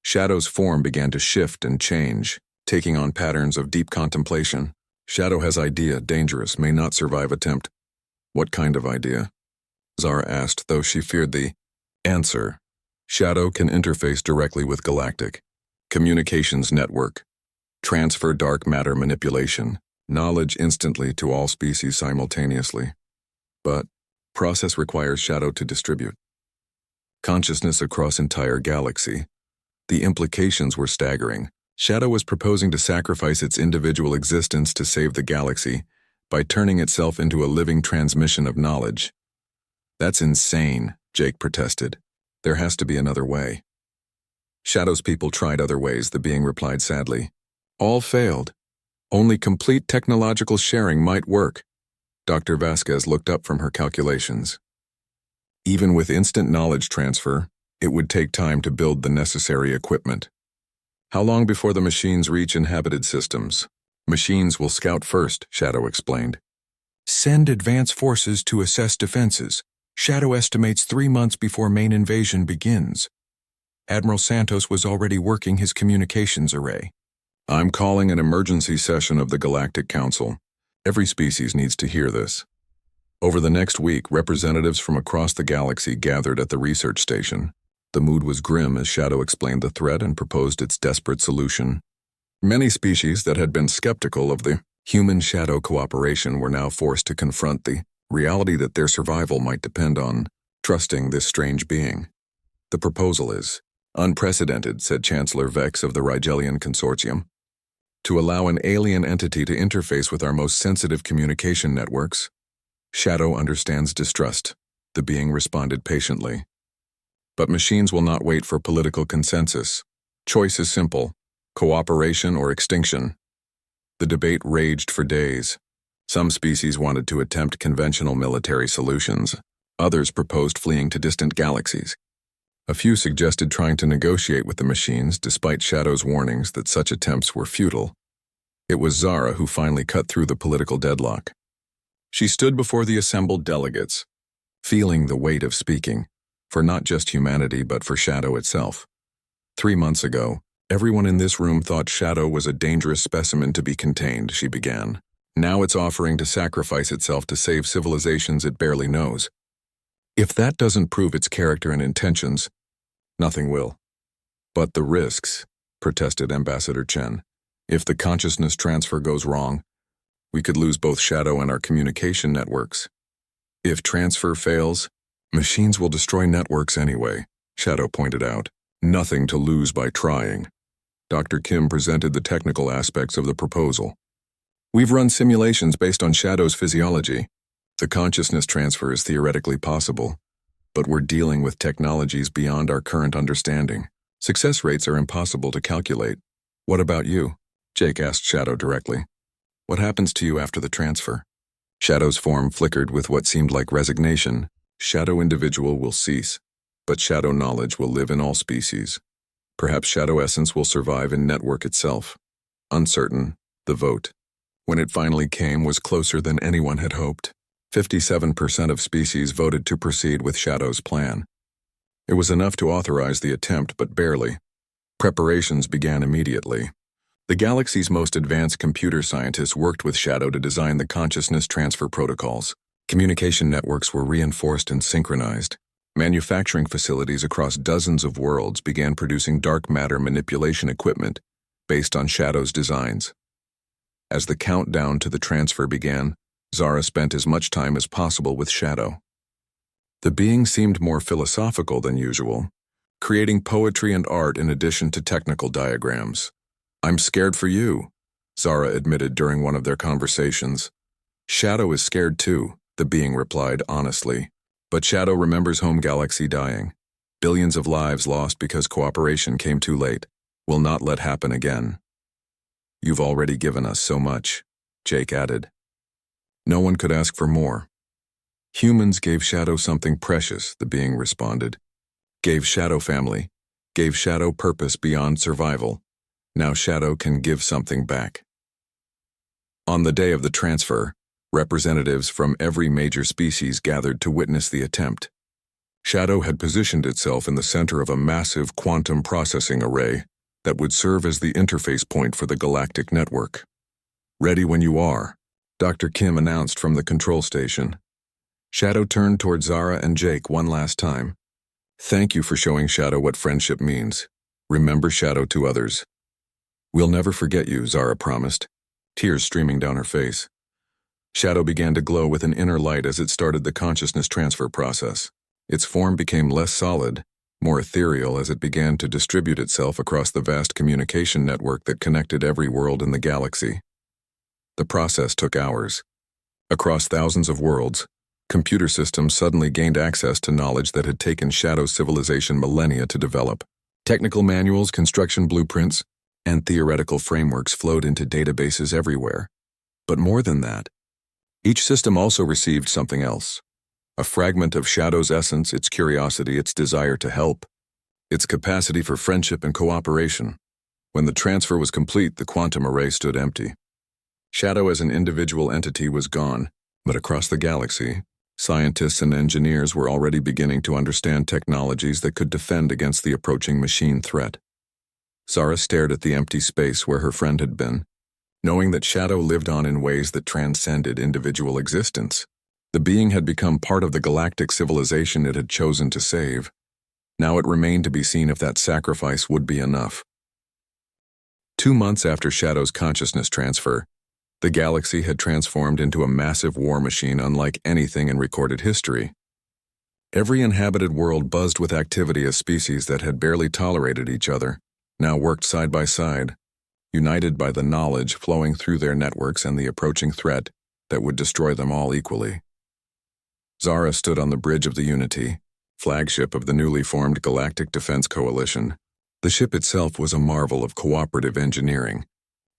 Shadow's form began to shift and change, taking on patterns of deep contemplation. Shadow has idea, dangerous, may not survive attempt. What kind of idea? Zara asked, though she feared the answer. Shadow can interface directly with Galactic. Communications network. Transfer dark matter manipulation. Knowledge instantly to all species simultaneously. But process requires Shadow to distribute consciousness across entire galaxy. The implications were staggering. Shadow was proposing to sacrifice its individual existence to save the galaxy by turning itself into a living transmission of knowledge. That's insane, Jake protested. There has to be another way. Shadow's people tried other ways, the being replied sadly. All failed. Only complete technological sharing might work. Dr. Vasquez looked up from her calculations. Even with instant knowledge transfer, it would take time to build the necessary equipment. How long before the machines reach inhabited systems? Machines will scout first, Shadow explained. Send advance forces to assess defenses. Shadow estimates 3 months before main invasion begins. Admiral Santos was already working his communications array. I'm calling an emergency session of the Galactic Council. Every species needs to hear this. Over the next week, representatives from across the galaxy gathered at the research station. The mood was grim as Shadow explained the threat and proposed its desperate solution. Many species that had been skeptical of the human-shadow cooperation were now forced to confront the reality that their survival might depend on trusting this strange being. The proposal is unprecedented, said Chancellor Vex of the Rigelian Consortium. To allow an alien entity to interface with our most sensitive communication networks. Shadow understands distrust, the being responded patiently. But machines will not wait for political consensus. Choice is simple, cooperation or extinction. The debate raged for days. Some species wanted to attempt conventional military solutions. Others proposed fleeing to distant galaxies. A few suggested trying to negotiate with the machines despite Shadow's warnings that such attempts were futile. It was Zara who finally cut through the political deadlock. She stood before the assembled delegates, feeling the weight of speaking, for not just humanity but for Shadow itself. 3 months ago, everyone in this room thought Shadow was a dangerous specimen to be contained, she began. Now it's offering to sacrifice itself to save civilizations it barely knows. If that doesn't prove its character and intentions, nothing will. But the risks, protested Ambassador Chen. If the consciousness transfer goes wrong, we could lose both Shadow and our communication networks. If transfer fails, machines will destroy networks anyway, Shadow pointed out. Nothing to lose by trying. Dr. Kim presented the technical aspects of the proposal. We've run simulations based on Shadow's physiology. The consciousness transfer is theoretically possible, but we're dealing with technologies beyond our current understanding. Success rates are impossible to calculate. What about you? Jake asked Shadow directly. What happens to you after the transfer? Shadow's form flickered with what seemed like resignation. Shadow individual will cease, but Shadow knowledge will live in all species. Perhaps Shadow essence will survive in network itself. Uncertain, the vote, when it finally came, was closer than anyone had hoped. 57% of species voted to proceed with Shadow's plan. It was enough to authorize the attempt, but barely. Preparations began immediately. The galaxy's most advanced computer scientists worked with Shadow to design the consciousness transfer protocols. Communication networks were reinforced and synchronized. Manufacturing facilities across dozens of worlds began producing dark matter manipulation equipment based on Shadow's designs. As the countdown to the transfer began, Zara spent as much time as possible with Shadow. The being seemed more philosophical than usual, creating poetry and art in addition to technical diagrams. I'm scared for you, Zara admitted during one of their conversations. Shadow is scared too, the being replied honestly, but Shadow remembers home galaxy dying. Billions of lives lost because cooperation came too late. Will not let happen again. You've already given us so much, Jake added. No one could ask for more. Humans gave Shadow something precious, the being responded. Gave Shadow family. Gave Shadow purpose beyond survival. Now Shadow can give something back. On the day of the transfer, representatives from every major species gathered to witness the attempt. Shadow had positioned itself in the center of a massive quantum processing array that would serve as the interface point for the Galactic network. Ready when you are, Dr. Kim announced from the control station. Shadow turned toward Zara and Jake one last time. Thank you for showing Shadow what friendship means. Remember Shadow to others. We'll never forget you, Zara promised, tears streaming down her face. Shadow began to glow with an inner light as it started the consciousness transfer process. Its form became less solid, more ethereal as it began to distribute itself across the vast communication network that connected every world in the galaxy. The process took hours. Across thousands of worlds, computer systems suddenly gained access to knowledge that had taken Shadow's civilization millennia to develop. Technical manuals, construction blueprints, and theoretical frameworks flowed into databases everywhere. But more than that, each system also received something else. A fragment of Shadow's essence, its curiosity, its desire to help, its capacity for friendship and cooperation. When the transfer was complete, the quantum array stood empty. Shadow as an individual entity was gone, but across the galaxy, scientists and engineers were already beginning to understand technologies that could defend against the approaching machine threat. Zara stared at the empty space where her friend had been, knowing that Shadow lived on in ways that transcended individual existence. The being had become part of the galactic civilization it had chosen to save. Now it remained to be seen if that sacrifice would be enough. 2 months after Shadow's consciousness transfer, the galaxy had transformed into a massive war machine unlike anything in recorded history. Every inhabited world buzzed with activity as species that had barely tolerated each other now worked side by side, united by the knowledge flowing through their networks and the approaching threat that would destroy them all equally. Zara stood on the bridge of the Unity, flagship of the newly formed Galactic Defense Coalition. The ship itself was a marvel of cooperative engineering,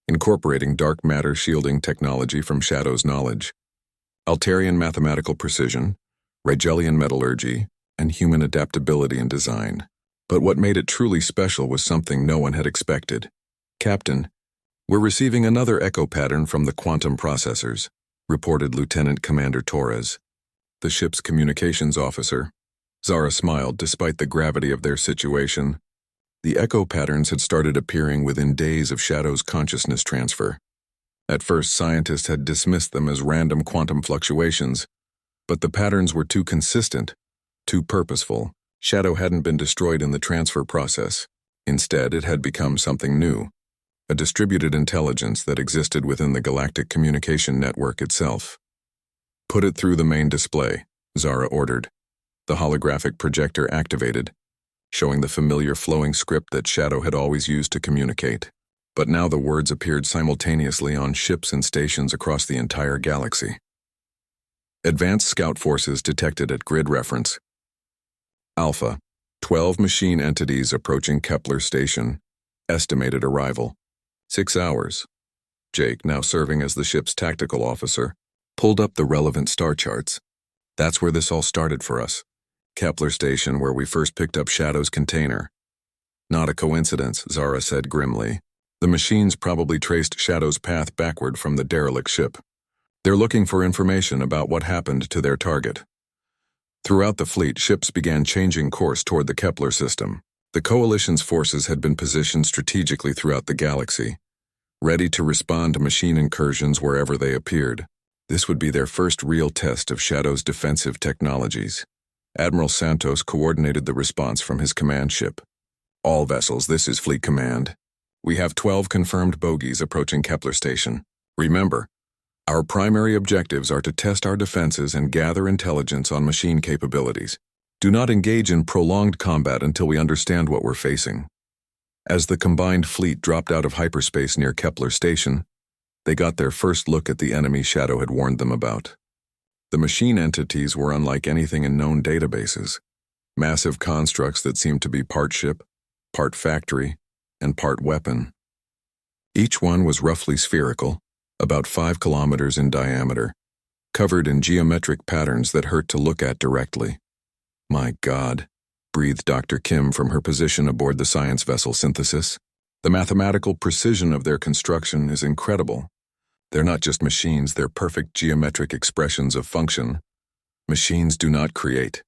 incorporating dark matter shielding technology from Shadow's knowledge, Altarian mathematical precision, Rigelian metallurgy, and human adaptability and design. But what made it truly special was something no one had expected. Captain, we're receiving another echo pattern from the quantum processors, reported Lieutenant Commander Torres, the ship's communications officer. Zara smiled despite the gravity of their situation. The echo patterns had started appearing within days of Shadow's consciousness transfer. At first, scientists had dismissed them as random quantum fluctuations, but the patterns were too consistent, too purposeful. Shadow hadn't been destroyed in the transfer process. Instead, it had become something new, a distributed intelligence that existed within the galactic communication network itself. Put it through the main display, Zara ordered. The holographic projector activated, showing the familiar flowing script that Shadow had always used to communicate. But now the words appeared simultaneously on ships and stations across the entire galaxy. Advanced scout forces detected at grid reference. Alpha, 12 machine entities approaching Kepler Station. Estimated arrival, 6 hours. Jake, now serving as the ship's tactical officer, pulled up the relevant star charts. That's where this all started for us. Kepler Station, where we first picked up Shadow's container. Not a coincidence, Zara said grimly. The machines probably traced Shadow's path backward from the derelict ship. They're looking for information about what happened to their target. Throughout the fleet, ships began changing course toward the Kepler system. The Coalition's forces had been positioned strategically throughout the galaxy, ready to respond to machine incursions wherever they appeared. This would be their first real test of Shadow's defensive technologies. Admiral Santos coordinated the response from his command ship. All vessels, this is Fleet Command. We have 12 confirmed bogies approaching Kepler Station. Remember, our primary objectives are to test our defenses and gather intelligence on machine capabilities. Do not engage in prolonged combat until we understand what we're facing. As the combined fleet dropped out of hyperspace near Kepler Station, they got their first look at the enemy Shadow had warned them about. The machine entities were unlike anything in known databases. massive constructs that seemed to be part ship, part factory, and part weapon. Each one was roughly spherical, about 5 kilometers in diameter, covered in geometric patterns that hurt to look at directly. "My God," breathed Dr. Kim from her position aboard the science vessel Synthesis. "The mathematical precision of their construction is incredible. They're not just machines, they're perfect geometric expressions of function." "Machines do not create,"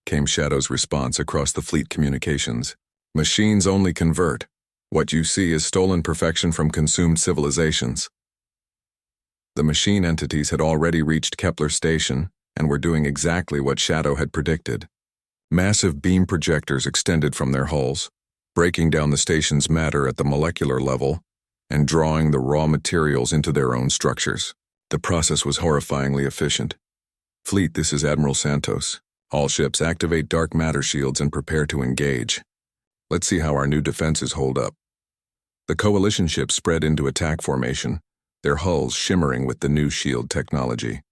came Shadow's response across the fleet communications. "Machines only convert. What you see is stolen perfection from consumed civilizations." The machine entities had already reached Kepler Station and were doing exactly what Shadow had predicted. Massive beam projectors extended from their hulls, breaking down the station's matter at the molecular level and drawing the raw materials into their own structures. The process was horrifyingly efficient. "Fleet, this is Admiral Santos. All ships activate dark matter shields and prepare to engage. Let's see how our new defenses hold up." The coalition ships spread into attack formation, their hulls shimmering with the new shield technology.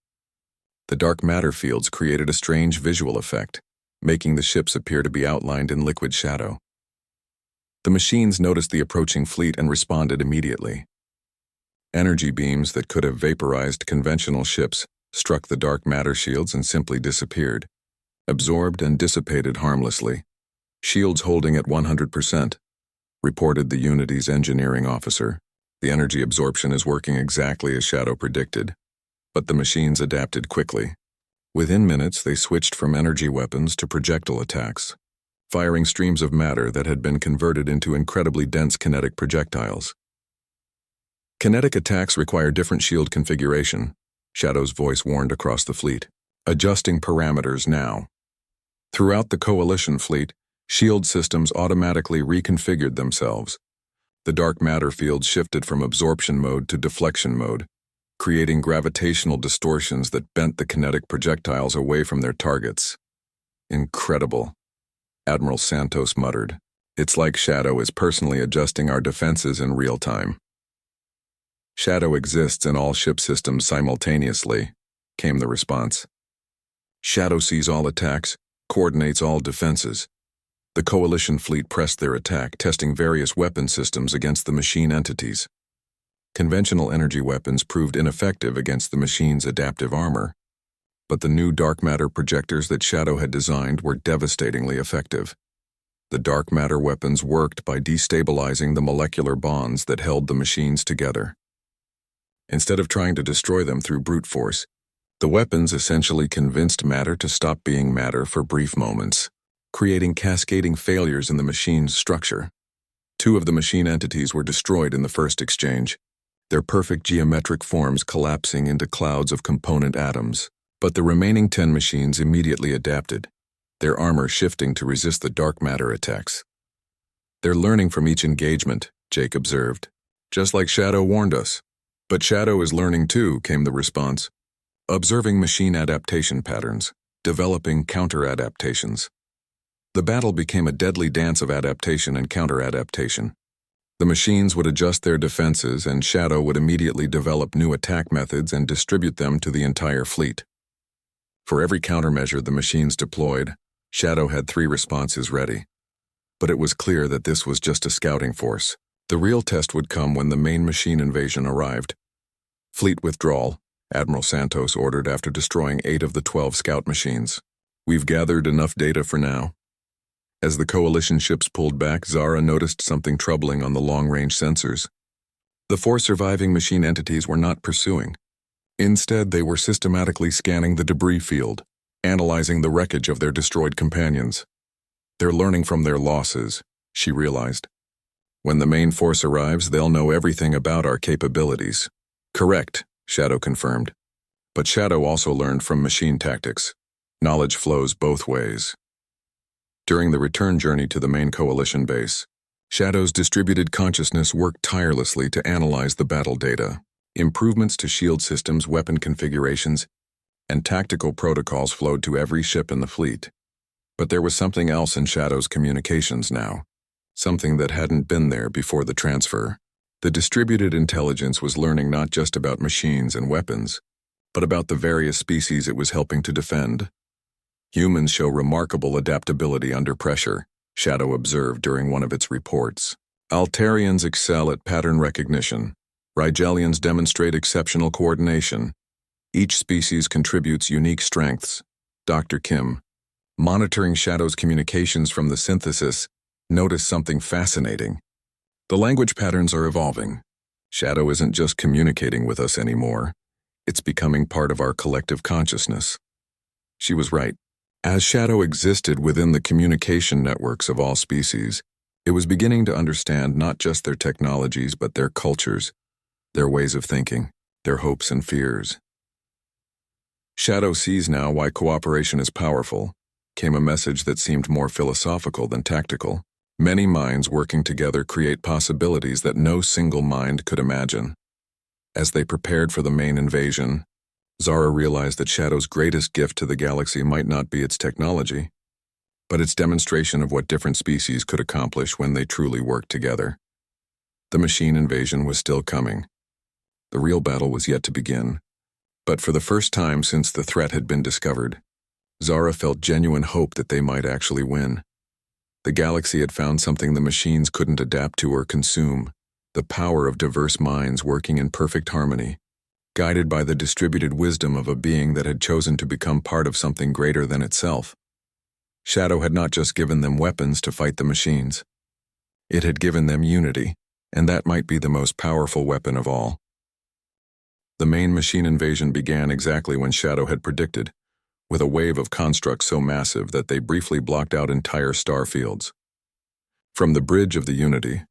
The dark matter fields created a strange visual effect, making the ships appear to be outlined in liquid shadow. The machines noticed the approaching fleet and responded immediately. Energy beams that could have vaporized conventional ships struck the dark matter shields and simply disappeared, absorbed and dissipated harmlessly. "Shields holding at 100%, reported the Unity's engineering officer. "The energy absorption is working exactly as Shadow predicted." But the machines adapted quickly. Within minutes, they switched from energy weapons to projectile attacks, firing streams of matter that had been converted into incredibly dense kinetic projectiles. "Kinetic attacks require different shield configuration," Shadow's voice warned across the fleet. "Adjusting parameters now." Throughout the coalition fleet, shield systems automatically reconfigured themselves. The dark matter fields shifted from absorption mode to deflection mode, creating gravitational distortions that bent the kinetic projectiles away from their targets. "Incredible," Admiral Santos muttered. "It's like Shadow is personally adjusting our defenses in real time." "Shadow exists in all ship systems simultaneously," came the response. "Shadow sees all attacks, coordinates all defenses." The coalition fleet pressed their attack, testing various weapon systems against the machine entities. Conventional energy weapons proved ineffective against the machine's adaptive armor, but the new dark matter projectors that Shadow had designed were devastatingly effective. The dark matter weapons worked by destabilizing the molecular bonds that held the machines together. Instead of trying to destroy them through brute force, the weapons essentially convinced matter to stop being matter for brief moments, creating cascading failures in the machine's structure. 2 of the machine entities were destroyed in the first exchange, their perfect geometric forms collapsing into clouds of component atoms. But the remaining 10 machines immediately adapted, their armor shifting to resist the dark matter attacks. "They're learning from each engagement," Jake observed, "just like Shadow warned us." "But Shadow is learning too," came the response, "observing machine adaptation patterns, developing counter-adaptations." The battle became a deadly dance of adaptation and counter-adaptation. The machines would adjust their defenses, and Shadow would immediately develop new attack methods and distribute them to the entire fleet. For every countermeasure the machines deployed, Shadow had 3 responses ready. But it was clear that this was just a scouting force. The real test would come when the main machine invasion arrived. "Fleet withdrawal," Admiral Santos ordered after destroying 8 of the 12 scout machines. "We've gathered enough data for now." As the coalition ships pulled back, Zara noticed something troubling on the long-range sensors. The 4 surviving machine entities were not pursuing. Instead, they were systematically scanning the debris field, analyzing the wreckage of their destroyed companions. "They're learning from their losses," she realized. "When the main force arrives, they'll know everything about our capabilities." "Correct," Shadow confirmed. But Shadow also learned from machine tactics. Knowledge flows both ways. During the return journey to the main coalition base, Shadow's distributed consciousness worked tirelessly to analyze the battle data. Improvements to shield systems, weapon configurations, and tactical protocols flowed to every ship in the fleet. But there was something else in Shadow's communications now, something that hadn't been there before the transfer. The distributed intelligence was learning not just about machines and weapons, but about the various species it was helping to defend. Humans show remarkable adaptability under pressure, Shadow observed during one of its reports. Altarians excel at pattern recognition. Rigelians demonstrate exceptional coordination. Each species contributes unique strengths. Dr. Kim, monitoring Shadow's communications from the synthesis, noticed something fascinating. The language patterns are evolving. Shadow isn't just communicating with us anymore. It's becoming part of our collective consciousness. She was right. As Shadow existed within the communication networks of all species, it was beginning to understand not just their technologies but their cultures, their ways of thinking, their hopes and fears. Shadow sees now why cooperation is powerful, came a message that seemed more philosophical than tactical. Many minds working together create possibilities that no single mind could imagine. As they prepared for the main invasion, Zara realized that Shadow's greatest gift to the galaxy might not be its technology, but its demonstration of what different species could accomplish when they truly worked together. The machine invasion was still coming. The real battle was yet to begin. But for the first time since the threat had been discovered, Zara felt genuine hope that they might actually win. The galaxy had found something the machines couldn't adapt to or consume, the power of diverse minds working in perfect harmony, guided by the distributed wisdom of a being that had chosen to become part of something greater than itself. Shadow had not just given them weapons to fight the machines. It had given them unity, and that might be the most powerful weapon of all. The main machine invasion began exactly when Shadow had predicted, with a wave of constructs so massive that they briefly blocked out entire star fields. From the bridge of the Unity,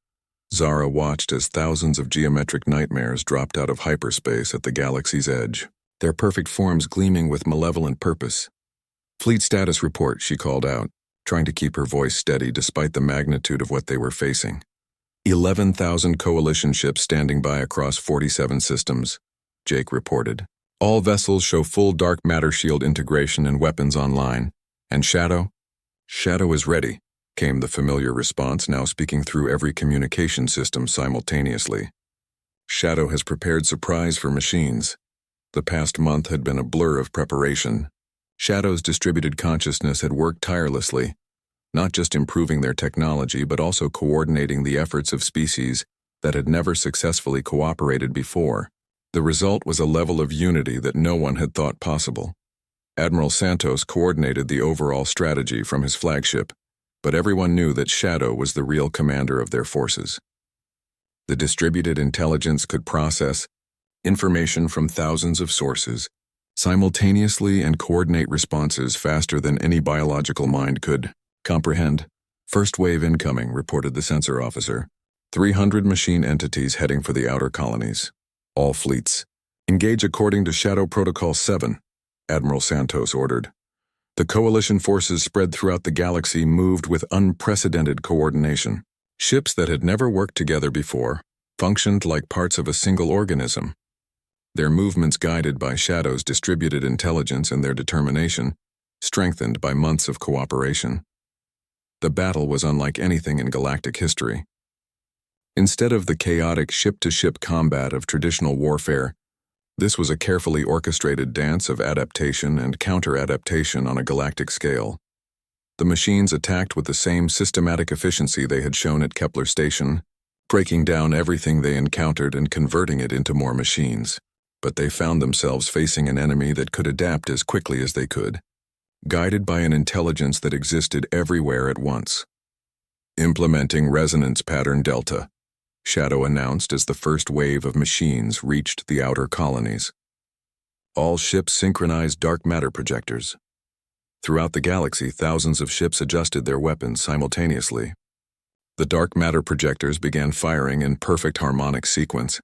Zara watched as thousands of geometric nightmares dropped out of hyperspace at the galaxy's edge, their perfect forms gleaming with malevolent purpose. "Fleet status report," she called out, trying to keep her voice steady despite the magnitude of what they were facing. 11,000 coalition ships standing by across 47 systems, Jake reported. "All vessels show full dark matter shield integration and weapons online. And Shadow? Shadow is ready," came the familiar response, now speaking through every communication system simultaneously. Shadow has prepared surprise for machines. The past month had been a blur of preparation. Shadow's distributed consciousness had worked tirelessly, not just improving their technology but also coordinating the efforts of species that had never successfully cooperated before. The result was a level of unity that no one had thought possible. Admiral Santos coordinated the overall strategy from his flagship, but everyone knew that Shadow was the real commander of their forces. The distributed intelligence could process information from thousands of sources simultaneously and coordinate responses faster than any biological mind could comprehend. "First wave incoming," reported the sensor officer. 300 machine entities heading for the outer colonies. "All fleets, engage according to Shadow Protocol 7, Admiral Santos ordered. The coalition forces spread throughout the galaxy moved with unprecedented coordination. Ships that had never worked together before functioned like parts of a single organism, their movements guided by Shadow's distributed intelligence and their determination, strengthened by months of cooperation. The battle was unlike anything in galactic history. Instead of the chaotic ship-to-ship combat of traditional warfare, this was a carefully orchestrated dance of adaptation and counter-adaptation on a galactic scale. The machines attacked with the same systematic efficiency they had shown at Kepler Station, breaking down everything they encountered and converting it into more machines. But they found themselves facing an enemy that could adapt as quickly as they could, guided by an intelligence that existed everywhere at once. "Implementing Resonance Pattern Delta," Shadow announced as the first wave of machines reached the outer colonies. All ships synchronized dark matter projectors. Throughout the galaxy, thousands of ships adjusted their weapons simultaneously. The dark matter projectors began firing in perfect harmonic sequence,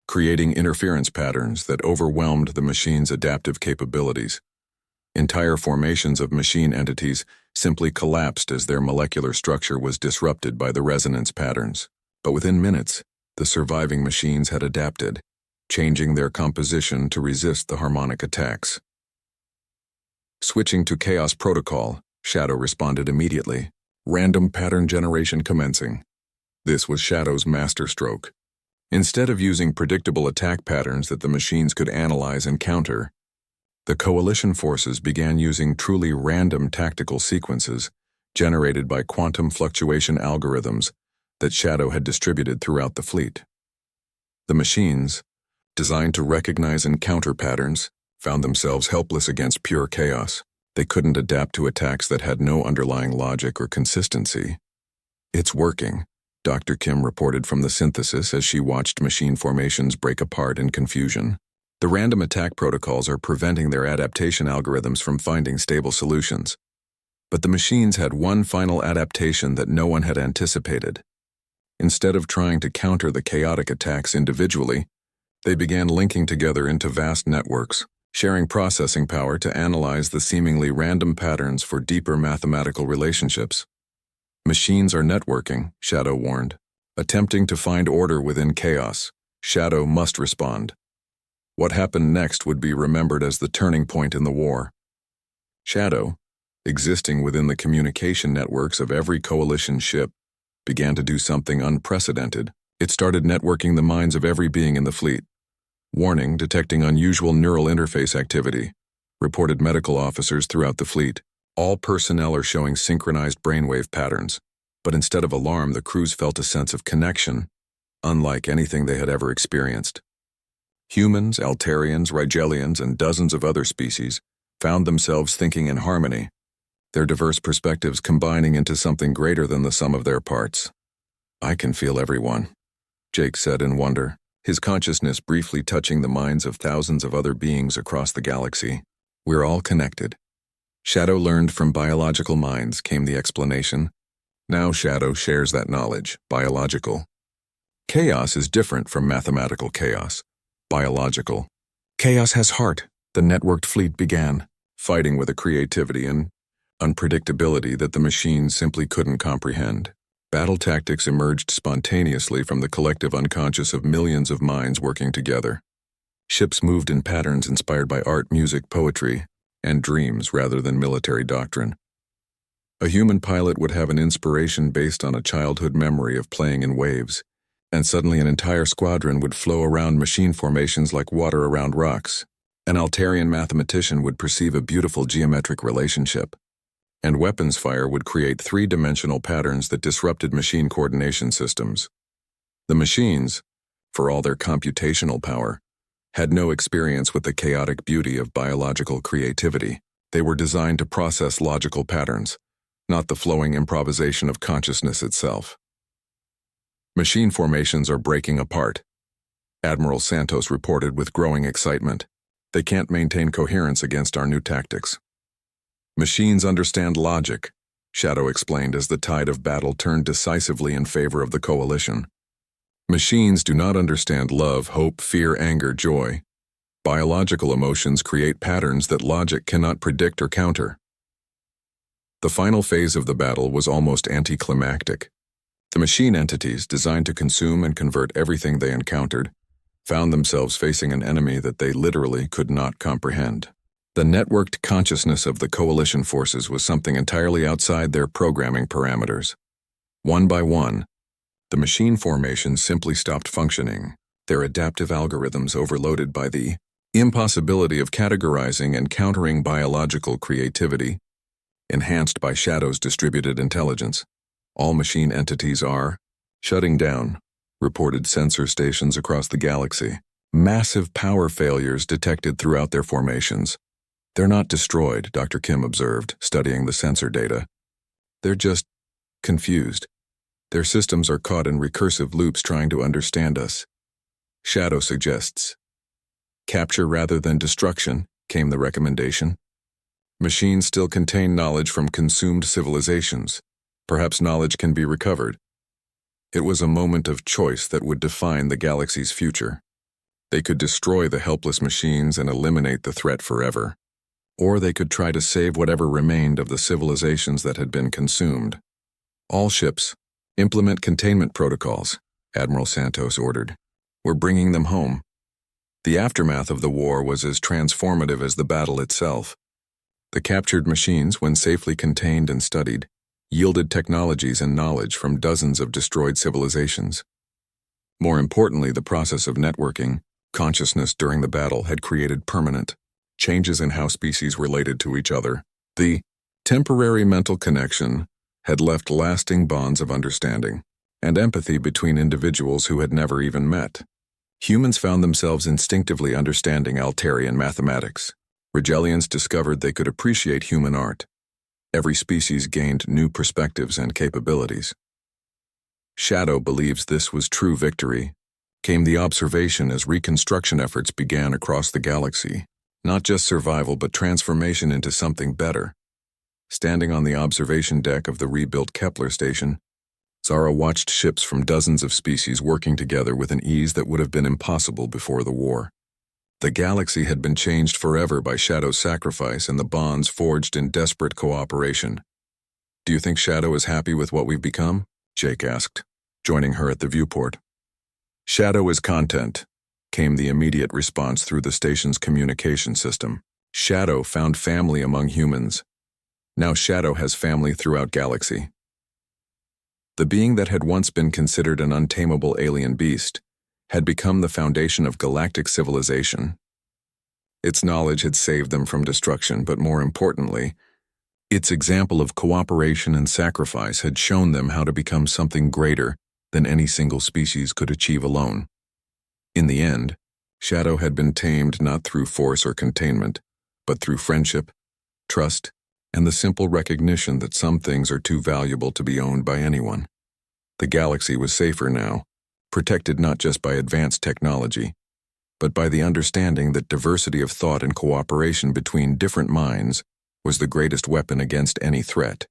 creating interference patterns that overwhelmed the machine's adaptive capabilities. Entire formations of machine entities simply collapsed as their molecular structure was disrupted by the resonance patterns. But within minutes, the surviving machines had adapted, changing their composition to resist the harmonic attacks. Switching to Chaos Protocol, Shadow responded immediately. Random pattern generation commencing. This was Shadow's masterstroke. Instead of using predictable attack patterns that the machines could analyze and counter, The coalition forces began using truly random tactical sequences generated by quantum fluctuation algorithms that Shadow had distributed throughout the fleet. The machines, designed to recognize and counter patterns, found themselves helpless against pure chaos. They couldn't adapt to attacks that had no underlying logic or consistency. "It's working," Dr. Kim reported from the synthesis as she watched machine formations break apart in confusion. "The random attack protocols are preventing their adaptation algorithms from finding stable solutions." But the machines had one final adaptation that no one had anticipated. Instead of trying to counter the chaotic attacks individually, they began linking together into vast networks, sharing processing power to analyze the seemingly random patterns for deeper mathematical relationships. "Machines are networking," Shadow warned. "Attempting to find order within chaos. Shadow must respond." What happened next would be remembered as the turning point in the war. Shadow, existing within the communication networks of every coalition ship, began to do something unprecedented. It started networking the minds of every being in the fleet. "Warning, detecting unusual neural interface activity," reported medical officers throughout the fleet. All personnel are showing synchronized brainwave patterns. But instead of alarm, the crews felt a sense of connection, unlike anything they had ever experienced. Humans, Altarians, Rigelians, and dozens of other species found themselves thinking in harmony, their diverse perspectives combining into something greater than the sum of their parts. "I can feel everyone," Jake said in wonder, his consciousness briefly touching the minds of thousands of other beings across the galaxy. "We're all connected." Shadow learned from biological minds, came the explanation. Now Shadow shares that knowledge, biological. Chaos is different from mathematical chaos, biological. Chaos has heart, the networked fleet began, fighting with a creativity and unpredictability that the machines simply couldn't comprehend. Battle tactics emerged spontaneously from the collective unconscious of millions of minds working together. Ships moved in patterns inspired by art, music, poetry, and dreams rather than military doctrine. A human pilot would have an inspiration based on a childhood memory of playing in waves, and suddenly an entire squadron would flow around machine formations like water around rocks. An Altarian mathematician would perceive a beautiful geometric relationship, and weapons fire would create three-dimensional patterns that disrupted machine coordination systems. The machines, for all their computational power, had no experience with the chaotic beauty of biological creativity. They were designed to process logical patterns, not the flowing improvisation of consciousness itself. "Machine formations are breaking apart," Admiral Santos reported with growing excitement. "They can't maintain coherence against our new tactics." "Machines understand logic," Shadow explained as the tide of battle turned decisively in favor of the coalition. "Machines do not understand love, hope, fear, anger, joy. Biological emotions create patterns that logic cannot predict or counter." The final phase of the battle was almost anticlimactic. The machine entities, designed to consume and convert everything they encountered, found themselves facing an enemy that they literally could not comprehend. The networked consciousness of the coalition forces was something entirely outside their programming parameters. One by one, the machine formations simply stopped functioning, their adaptive algorithms overloaded by the impossibility of categorizing and countering biological creativity, enhanced by Shadow's distributed intelligence. "All machine entities are shutting down," reported sensor stations across the galaxy. Massive power failures detected throughout their formations. "They're not destroyed," Dr. Kim observed, studying the sensor data. "They're just confused. Their systems are caught in recursive loops trying to understand us." Shadow suggests. "Capture rather than destruction," came the recommendation. "Machines still contain knowledge from consumed civilizations. Perhaps knowledge can be recovered." It was a moment of choice that would define the galaxy's future. They could destroy the helpless machines and eliminate the threat forever. Or they could try to save whatever remained of the civilizations that had been consumed. "All ships, implement containment protocols," Admiral Santos ordered. "We're bringing them home." The aftermath of the war was as transformative as the battle itself. The captured machines, when safely contained and studied, yielded technologies and knowledge from dozens of destroyed civilizations. More importantly, the process of networking, consciousness during the battle had created permanent, changes in how species related to each other. The temporary mental connection had left lasting bonds of understanding and empathy between individuals who had never even met. Humans found themselves instinctively understanding Altarian mathematics. Rigelians discovered they could appreciate human art. Every species gained new perspectives and capabilities. Shadow believes this was true victory. Came the observation as reconstruction efforts began across the galaxy. Not just survival, but transformation into something better. Standing on the observation deck of the rebuilt Kepler station, Zara watched ships from dozens of species working together with an ease that would have been impossible before the war. The galaxy had been changed forever by Shadow's sacrifice and the bonds forged in desperate cooperation. "Do you think Shadow is happy with what we've become?" Jake asked, joining her at the viewport. "Shadow is content," came the immediate response through the station's communication system. Shadow found family among humans. Now Shadow has family throughout galaxy. The being that had once been considered an untamable alien beast had become the foundation of galactic civilization. Its knowledge had saved them from destruction, but more importantly, its example of cooperation and sacrifice had shown them how to become something greater than any single species could achieve alone. In the end, Shadow had been tamed not through force or containment, but through friendship, trust, and the simple recognition that some things are too valuable to be owned by anyone. The galaxy was safer now, protected not just by advanced technology, but by the understanding that diversity of thought and cooperation between different minds was the greatest weapon against any threat.